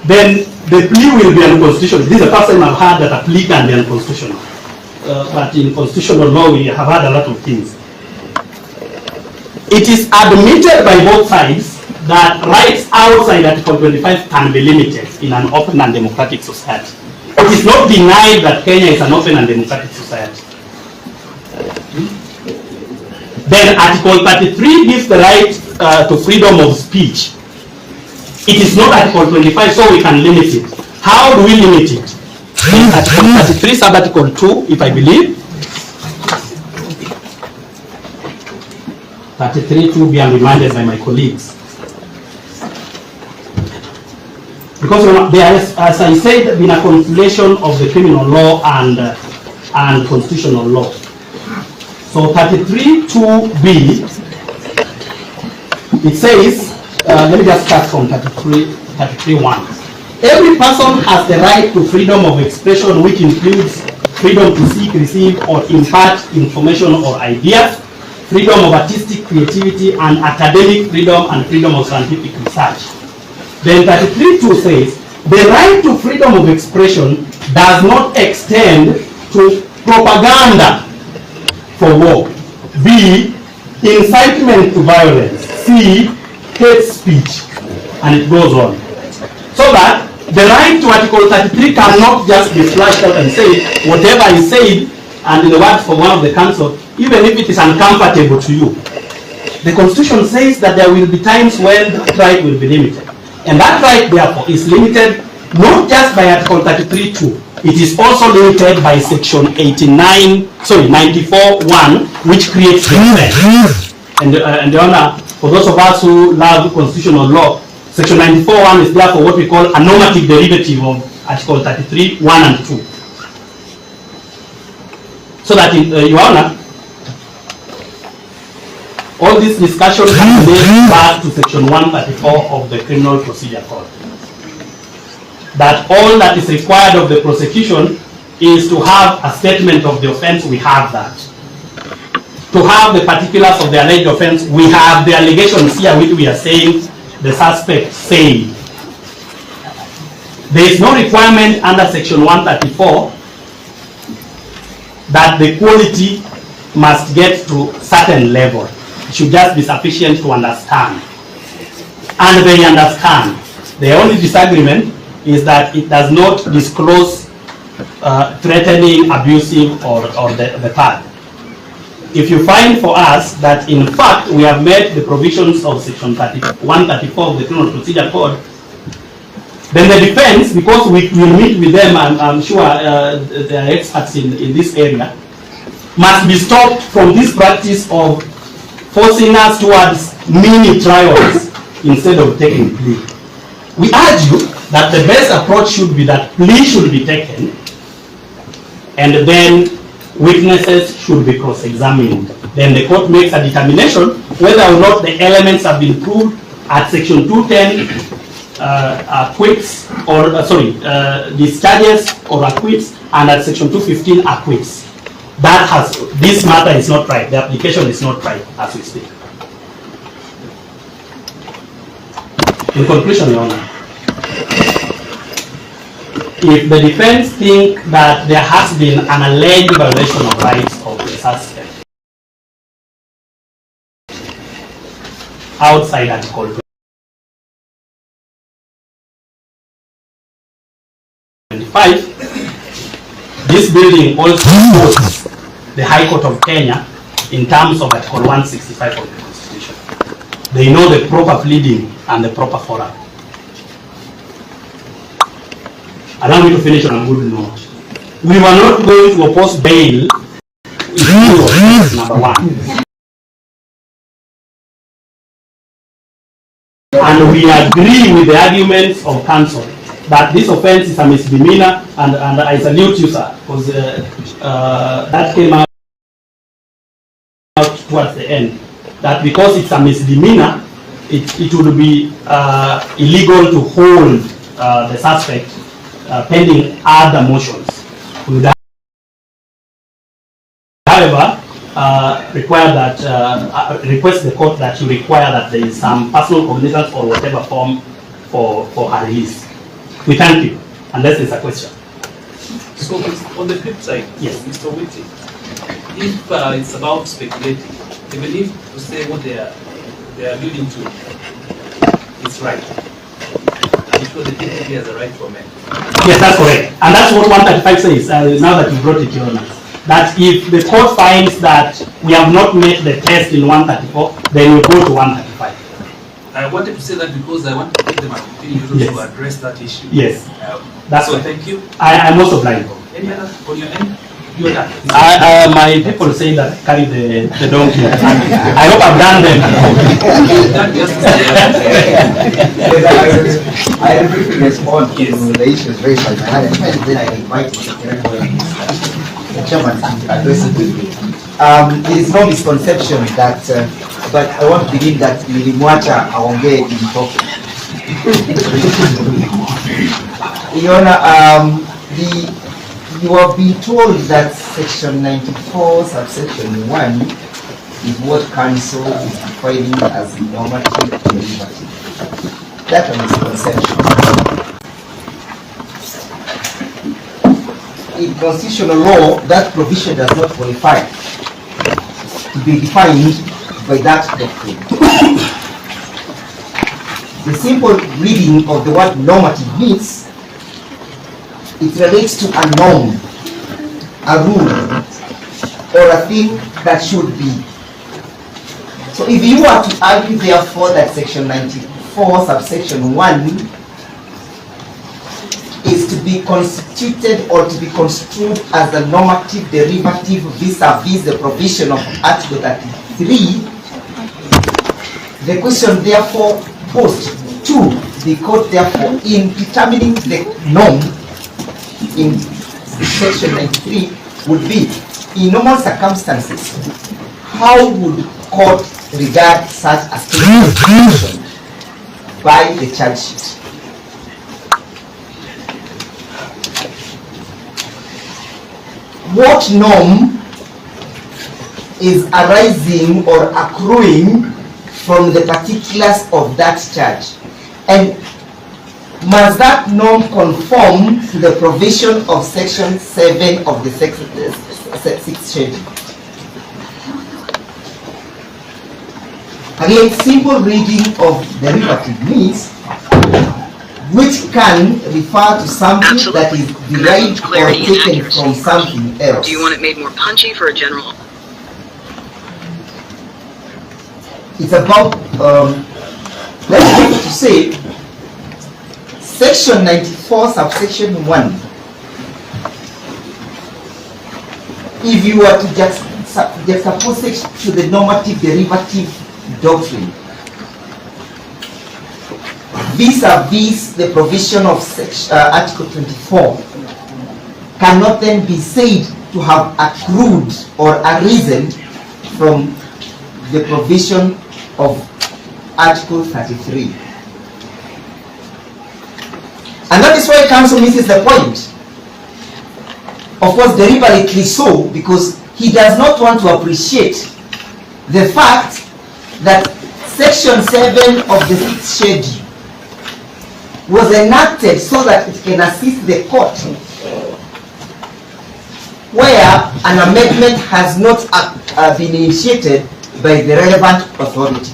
then the plea will be unconstitutional. This is the first time I've heard that a plea can be unconstitutional. But in constitutional law, we have had a lot of things. It is admitted by both sides that rights outside Article 25 can be limited in an open and democratic society. It is not denied that Kenya is an open and democratic society. Then Article 33 gives the right to freedom of speech. It is not Article 25, so we can limit it. How do we limit it? In Article 33, sub-Article 2, if I believe. 33 to be reminded by my colleagues. Because there is, as I said, been a conflation of the criminal law and constitutional law. So 33(2)(b), it says, let me just start from 33(1). Every person has the right to freedom of expression, which includes freedom to seek, receive, or impart information or ideas, freedom of artistic creativity and academic freedom, and freedom of scientific research. Then 33(2) says, the right to freedom of expression does not extend to propaganda for war. B, incitement to violence. C, hate speech. And it goes on. So that the right to Article 33 cannot just be flashed out and say whatever is said and in the words of one of the council, even if it is uncomfortable to you, the Constitution says that there will be times when that right will be limited. And that right, therefore, is limited not just by Article 33(2), it is also limited by Section 94(1), which creates the offense. And the Honor, for those of us who love constitutional law, Section 94(1) is therefore what we call a normative derivative of Article 33(1) and 2. So that, Your Honor, all this discussion can be made back to Section 134 of the Criminal Procedure Code. That all that is required of the prosecution is to have a statement of the offense. We have that. To have the particulars of the alleged offense, we have the allegations here which we are saying the suspect said. There is no requirement under Section 134 that the quality must get to certain level. It should just be sufficient to understand. And they understand. The only disagreement is that it does not disclose threatening, abusive, or the third. If you find for us that in fact we have met the provisions of Section 134 of the Criminal Procedure Code, then the defense, because we will meet with them, I'm sure they are experts in this area, must be stopped from this practice of forcing us towards mini trials instead of taking plea. We urge you that the best approach should be that plea should be taken, and then witnesses should be cross-examined. Then the court makes a determination whether or not the elements have been proved at Section 210 acquits, or discharges or acquits, and at Section 215 acquits. That has, this matter is not right. The application is not right as we speak. In conclusion, Your Honor, if the defense think that there has been an alleged violation of rights of the suspect outside Article 25, this building also quotes the High Court of Kenya in terms of Article 165 of the Constitution. They know the proper pleading and the proper forum. Allow me to finish on a good note. We were not going to oppose bail if number one. And we agree with the arguments of counsel that this offense is a misdemeanor, and I salute you, sir, because that came out towards the end, that because it's a misdemeanor, it would be illegal to hold the suspect pending other motions. We would, however, require that, request the court that you require that there is some personal cognizance or whatever form for her release. We thank you, unless there's a question. So on the flip side, yes, Mr. Whitty, if it's about speculating, even if to say what they are alluding to is right, I'm sure the DPP has a right to amend. Yes, that's correct. And that's what 135 says, now that you brought it, Your Honor. That if the court finds that we have not met the test in 134, then we go to 135. I wanted to say that because I want to take them opportunity to address that issue. Yes. That's so right. Thank you. I'm also blind. Any other on your end? You are done. My people say that I carry the donkey. I hope I've done them. I will briefly respond to the issues raised by the and then I invite the chairman to address it quickly. There is no misconception that, but I want to begin that nilimwacha aongee kimtoke. Your Honor, you have been told that Section 94, subsection 1 is what counsel is defining as normative derivative. That's a misconception. In constitutional law, that provision does not qualify to be defined by that doctrine. The simple reading of the word normative means it relates to a norm, a rule, or a thing that should be. So if you were to argue therefore that section 94 subsection 1 is to be constituted or to be construed as a normative derivative vis-a-vis the provision of Article 33, the question therefore posed to the court therefore in determining the norm in section 93 would be, in normal circumstances, how would court regard such a statement by the charge sheet? What norm is arising or accruing from the particulars of that charge? And must that norm conform to the provision of section 7 of the 6th schedule? Again, simple reading of derivative means which can refer to something that is derived or taken from something else. Do you want it made more punchy for a general? It's about, let's be able to say, section 94 subsection 1. If you were to juxtapose it to the normative derivative doctrine, vis-a-vis the provision of Article 24, cannot then be said to have accrued or arisen from the provision of Article 33. And that is why counsel misses the point. Of course, deliberately so, because he does not want to appreciate the fact that section 7 of the 6th schedule was enacted so that it can assist the court where an amendment has not been initiated by the relevant authority.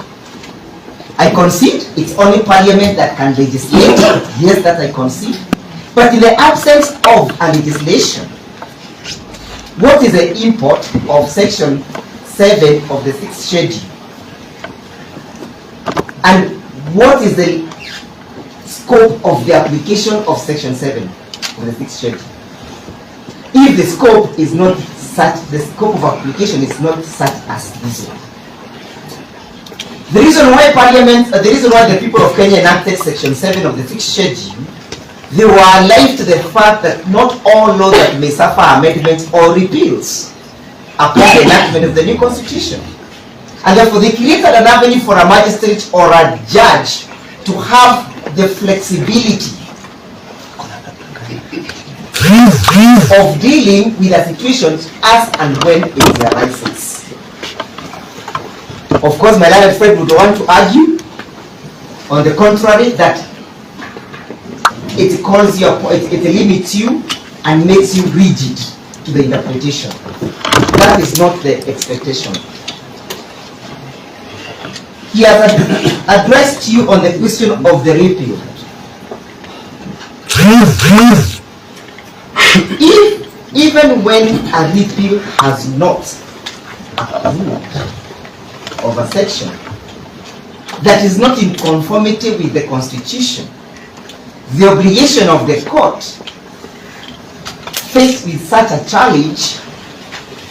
I concede it's only Parliament that can legislate. Yes, that I concede. But in the absence of a legislation, what is the import of section 7 of the 6th schedule? And what is the scope of the application of section 7 of the 6th schedule? If the scope is not such, the scope of application is not such as this one. The reason why Parliament, the reason why the people of Kenya enacted section 7 of the 6th schedule, they were alive to the fact that not all laws that may suffer amendments or repeals upon the enactment of the new constitution. And therefore they created an avenue for a magistrate or a judge to have the flexibility of dealing with a situation as and when it arises. Of course, my learned friend would want to argue, on the contrary, that it calls you, it limits you and makes you rigid to the interpretation. That is not the expectation. He has addressed you on the question of the repeal. If, even when a repeal has not approved of a section that is not in conformity with the Constitution, the obligation of the court faced with such a challenge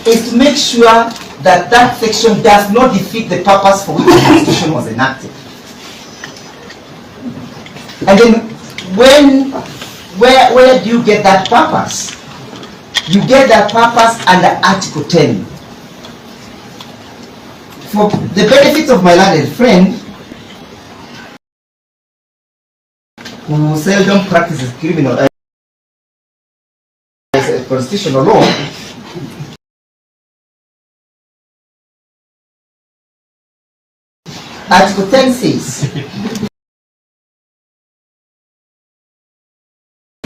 is to make sure that that section does not defeat the purpose for which the Constitution was enacted. And then where do you get that purpose? You get that purpose under Article 10. For the benefit of my learned friend, who seldom practices criminal constitutional law, Article 10 says,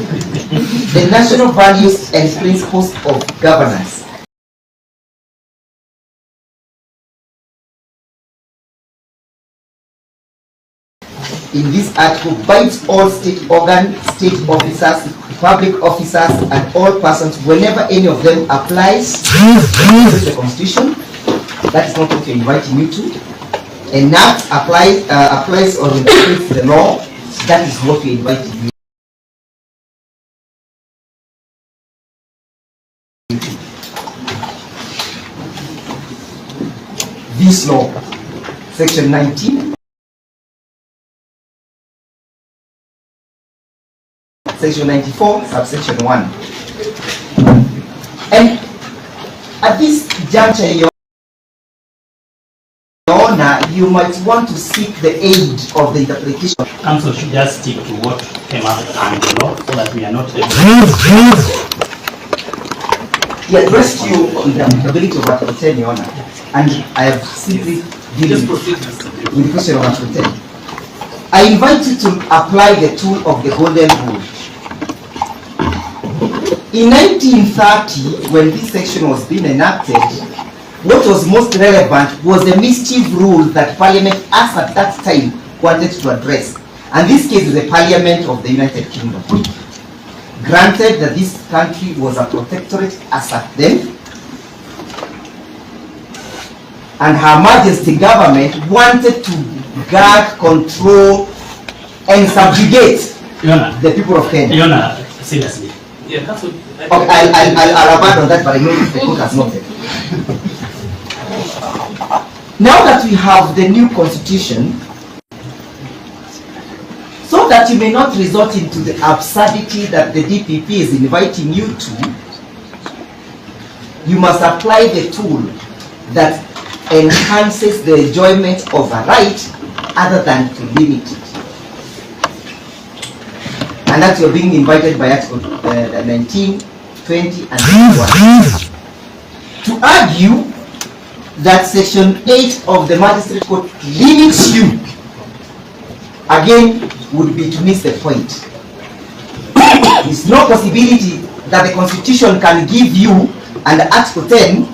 the national values and principles of governance in this article binds all state organs, state officers, public officers and all persons, whenever any of them applies to the Constitution, that is not what we're inviting you to, enact, applies or interprets the law, that is what we're inviting you to. This law, section 19, section 94, subsection 1. And at this juncture, Your Honor, you might want to seek the aid of the interpretation. Council should just stick to what came out and the law so that we are not He addressed you on the applicability of Article 10, Your Honor, and I have simply dealing with the question of Article 10. I invite you to apply the tool of the Golden Rule. In 1930, when this section was being enacted, what was most relevant was the mischief rule that Parliament, as at that time, wanted to address. And this case is the Parliament of the United Kingdom. Granted that this country was a protectorate as at then, and Her Majesty government wanted to guard, control, and subjugate the people of Kenya. Your Honor, seriously. Yeah, Council. I'll abandon that, but I know the court has noted. Now that we have the new constitution, so that you may not resort into the absurdity that the DPP is inviting you to, you must apply the tool that enhances the enjoyment of a right other than to limit it. And that you're being invited by Article 19, 20, and 21. To argue that Section 8 of the Magistrate Code limits you, again, would be to miss the point. There is no possibility that the Constitution can give you, and Article 10,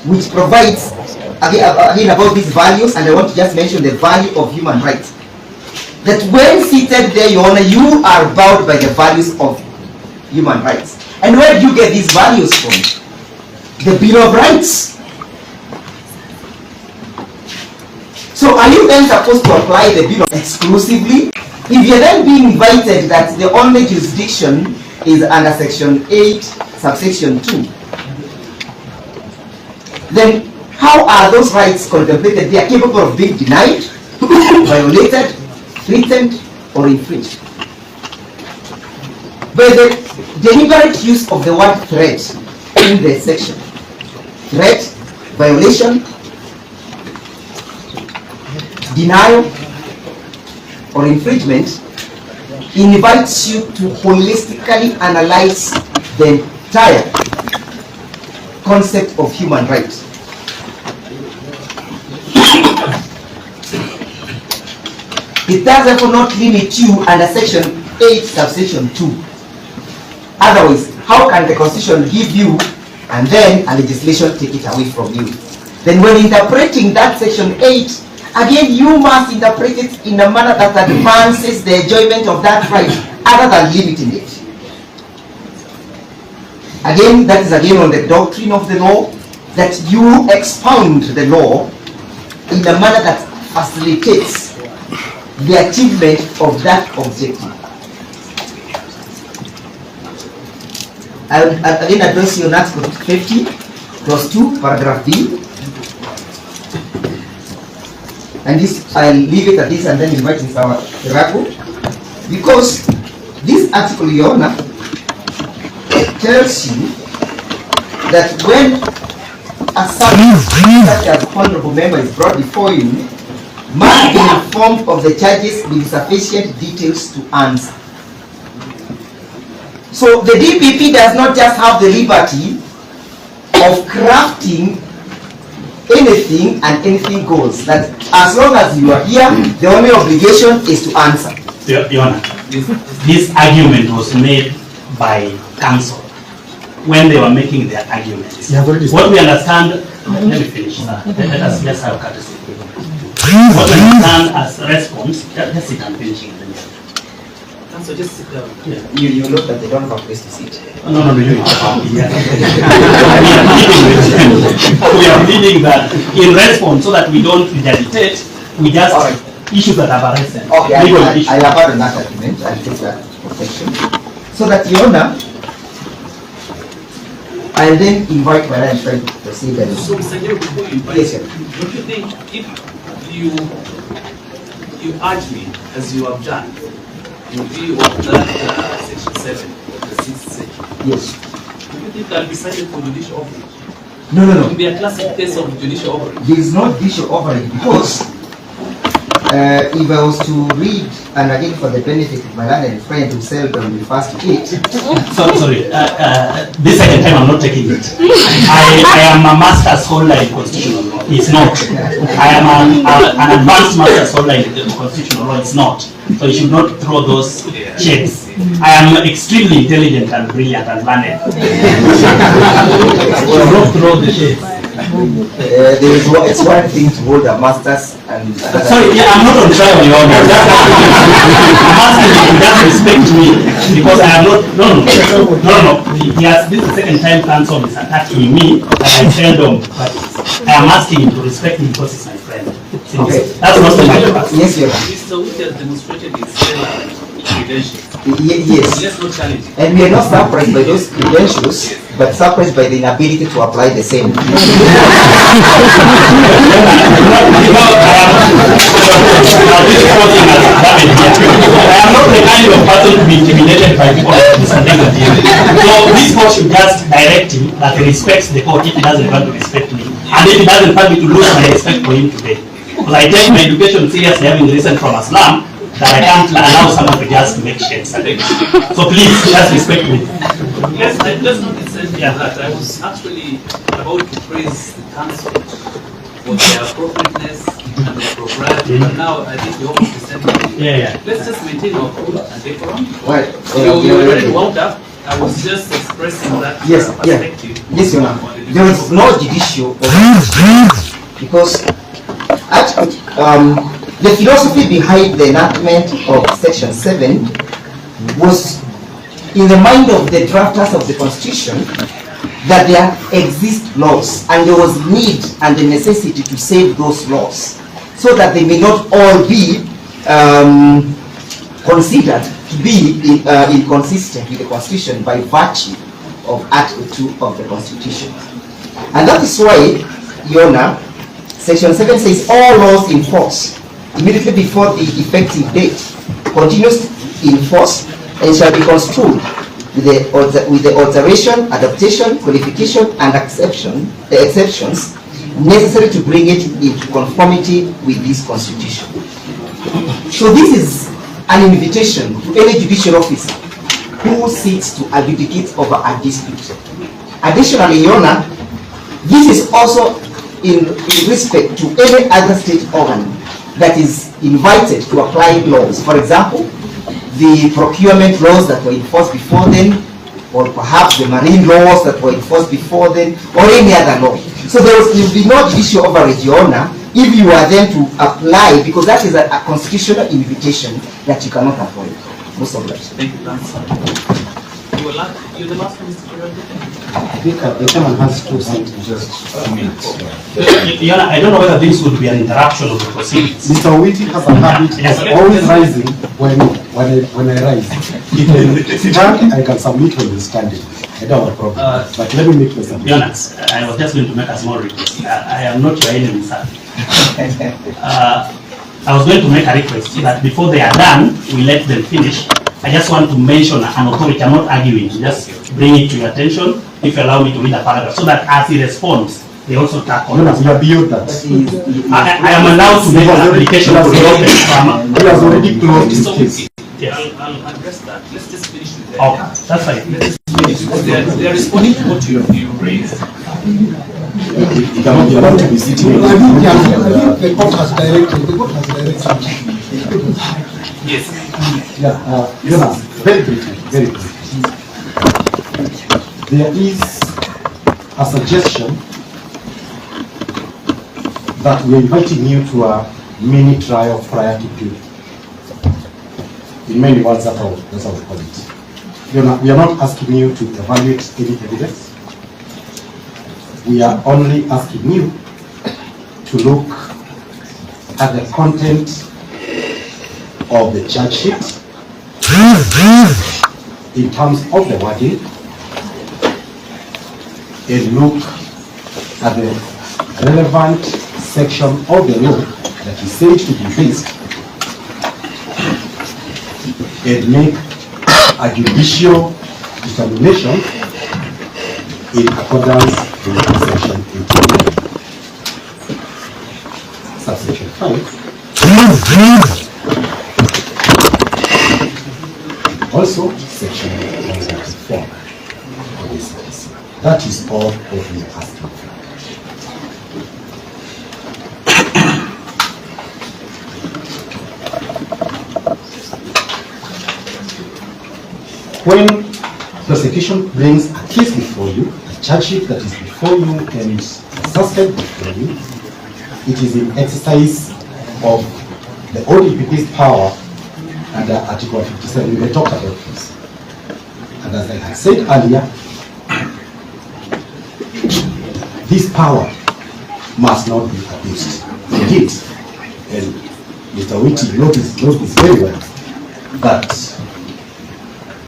which provides, again about these values, and I want to just mention the value of human rights. That when seated there, Your Honor, you are bound by the values of human rights. And where do you get these values from? The Bill of Rights. So are you then supposed to apply the Bill exclusively? If you're then being invited that the only jurisdiction is under Section 8, subsection 2, then how are those rights contemplated? They are capable of being denied, violated, threatened, or infringed. By the deliberate use of the word threat in the section, threat, violation, denial, or infringement invites you to holistically analyze the entire concept of human rights. It does therefore not limit you under Section 8, subsection 2. Otherwise, how can the Constitution give you and then a legislation take it away from you? Then when interpreting that Section 8, again, you must interpret it in a manner that advances the enjoyment of that right, other than limiting it. Again, that is again on the doctrine of the law, that you expound the law in a manner that facilitates the achievement of that objective. I will again address you on Article 50, clause 2, paragraph B. And this, I'll leave it at this and then invite Mr. Rago, because this article, Your Honor, tells you that when a subject such as honorable member is brought before you, must be informed of the charges with sufficient details to answer. So the DPP does not just have the liberty of crafting anything and anything goes. That as long as you are here, the only obligation is to answer. Your Honor, this argument was made by counsel when they were making their arguments. What we understand, let me finish, let us just have courtesy. What we understand as response, just sit and finish it. Council, just sit down. You know that they don't have a place to sit. No, you. We are pleading that in response, so that we don't regurgitate, we just issues that have arisen. Okay, I abandon that argument. I'll take that protection. So that, Your Honor, I'll then invite my and try to proceed. So, Mr. Jero, before you invite, yes, sir. Don't you think if you urge me, as you have done, in view of that section 7 of the 6th section, yes, do you think that will be cited for judicial overreach? No. It will be a classic case of judicial overreach. There is no judicial overreach because if I was to read, and again for the benefit of my learned friend who seldom refers to it. Sorry, this second time I'm not taking it. I am a master's holder in constitutional law. It's not. I am an advanced master's holder in constitutional law. It's not. So you should not throw those shades. I am extremely intelligent and brilliant and learned. You should not throw the shades. It's one thing to hold a master's and sorry, I'm not on trial, Your Honor. I'm asking you to just respect me because I am not. No. Yes, this is the second time counsel is attacking me, and I seldom. But I am asking him to respect me because he's my friend. Okay. That's not my purpose. Yes, Your Honor. Mr. Witt has demonstrated his credentials. Yes. Let's not challenge it. And we are not surprised by those credentials, but surprised by the inability to apply the same. I am not the kind of person to be intimidated by people disagreeing with him. So this court should just direct him that he respects the court if he doesn't want to respect me. And if he doesn't want me to lose my respect for him today. Because I take my education seriously, having listened from Islam, that I can't allow someone to just make shades. So please, just respect me. Yes, let's not insist that. I was actually about to praise the council for their appropriateness and their propriety, but now I think we almost descended. Yeah. Let's just maintain our cool and decorum. Right. You already wound up. I was just expressing that perspective. Yes, Your Honor. There is no judicial because the philosophy behind the enactment of Section 7 was in the mind of the drafters of the Constitution that there exist laws and there was need and the necessity to save those laws so that they may not all be considered to be inconsistent with the Constitution by virtue of Article 2 of the Constitution. And that is why, Your Honor, Section 7 says all laws in force immediately before the effective date continues in force and shall be construed with the alteration, adaptation, qualification, and exceptions necessary to bring it into conformity with this Constitution. So this is an invitation to any judicial officer who seeks to adjudicate over a dispute. Additionally, Your Honor, this is also in respect to any other state organ that is invited to apply laws. For example, the procurement laws that were enforced before then, or perhaps the marine laws that were enforced before then, or any other law. So there will be no judicial overreach, Your Honor, if you are then to apply, because that is a constitutional invitation that you cannot avoid. Most obliged. Thank you, Council. You're the last one, Mr. President. I think the chairman has to say just 2 minutes. Your Honor, I don't know whether this would be an interruption of the proceedings. Mr. Whitty has a habit of always rising when I rise. He can stand, I can submit when he's standing. I don't have a problem. But let me make my submission. Your Honor, I was just going to make a small request. I am not your enemy, sir. I was going to make a request that before they are done, we let them finish. I just want to mention an authority. I'm not arguing. Just bring it to your attention if you allow me to read a paragraph so that as he responds, they also tackle. No, we are beyond that. I am allowed to make an application to reopen. He has already closed his case. Yes. I'll address that. Let's just finish with that. Okay, that's fine. Let's just finish because they are responding to what you raised. He cannot be allowed to be sitting. I think the court has directed. The court has directed. Yes. Yeah, you know, very briefly, very briefly. There is a suggestion that we are inviting you to a mini trial prior to due. In many words, that's how we call it. We are not asking you to evaluate any evidence. We are only asking you to look at the content of the charge sheet in terms of the wording, and look at the relevant section of the law that is said to be based, and make a judicial determination in accordance with section 18, subsection 5. Also, section 104 of this case. That is all that we are asking for. When prosecution brings a case before you, a charge sheet that is before you and a suspect before you, it is in exercise of the ODPP's power under Article 57. We may talk about this. And as I had said earlier, this power must not be abused. Indeed, and Mr. Witty knows this very well, that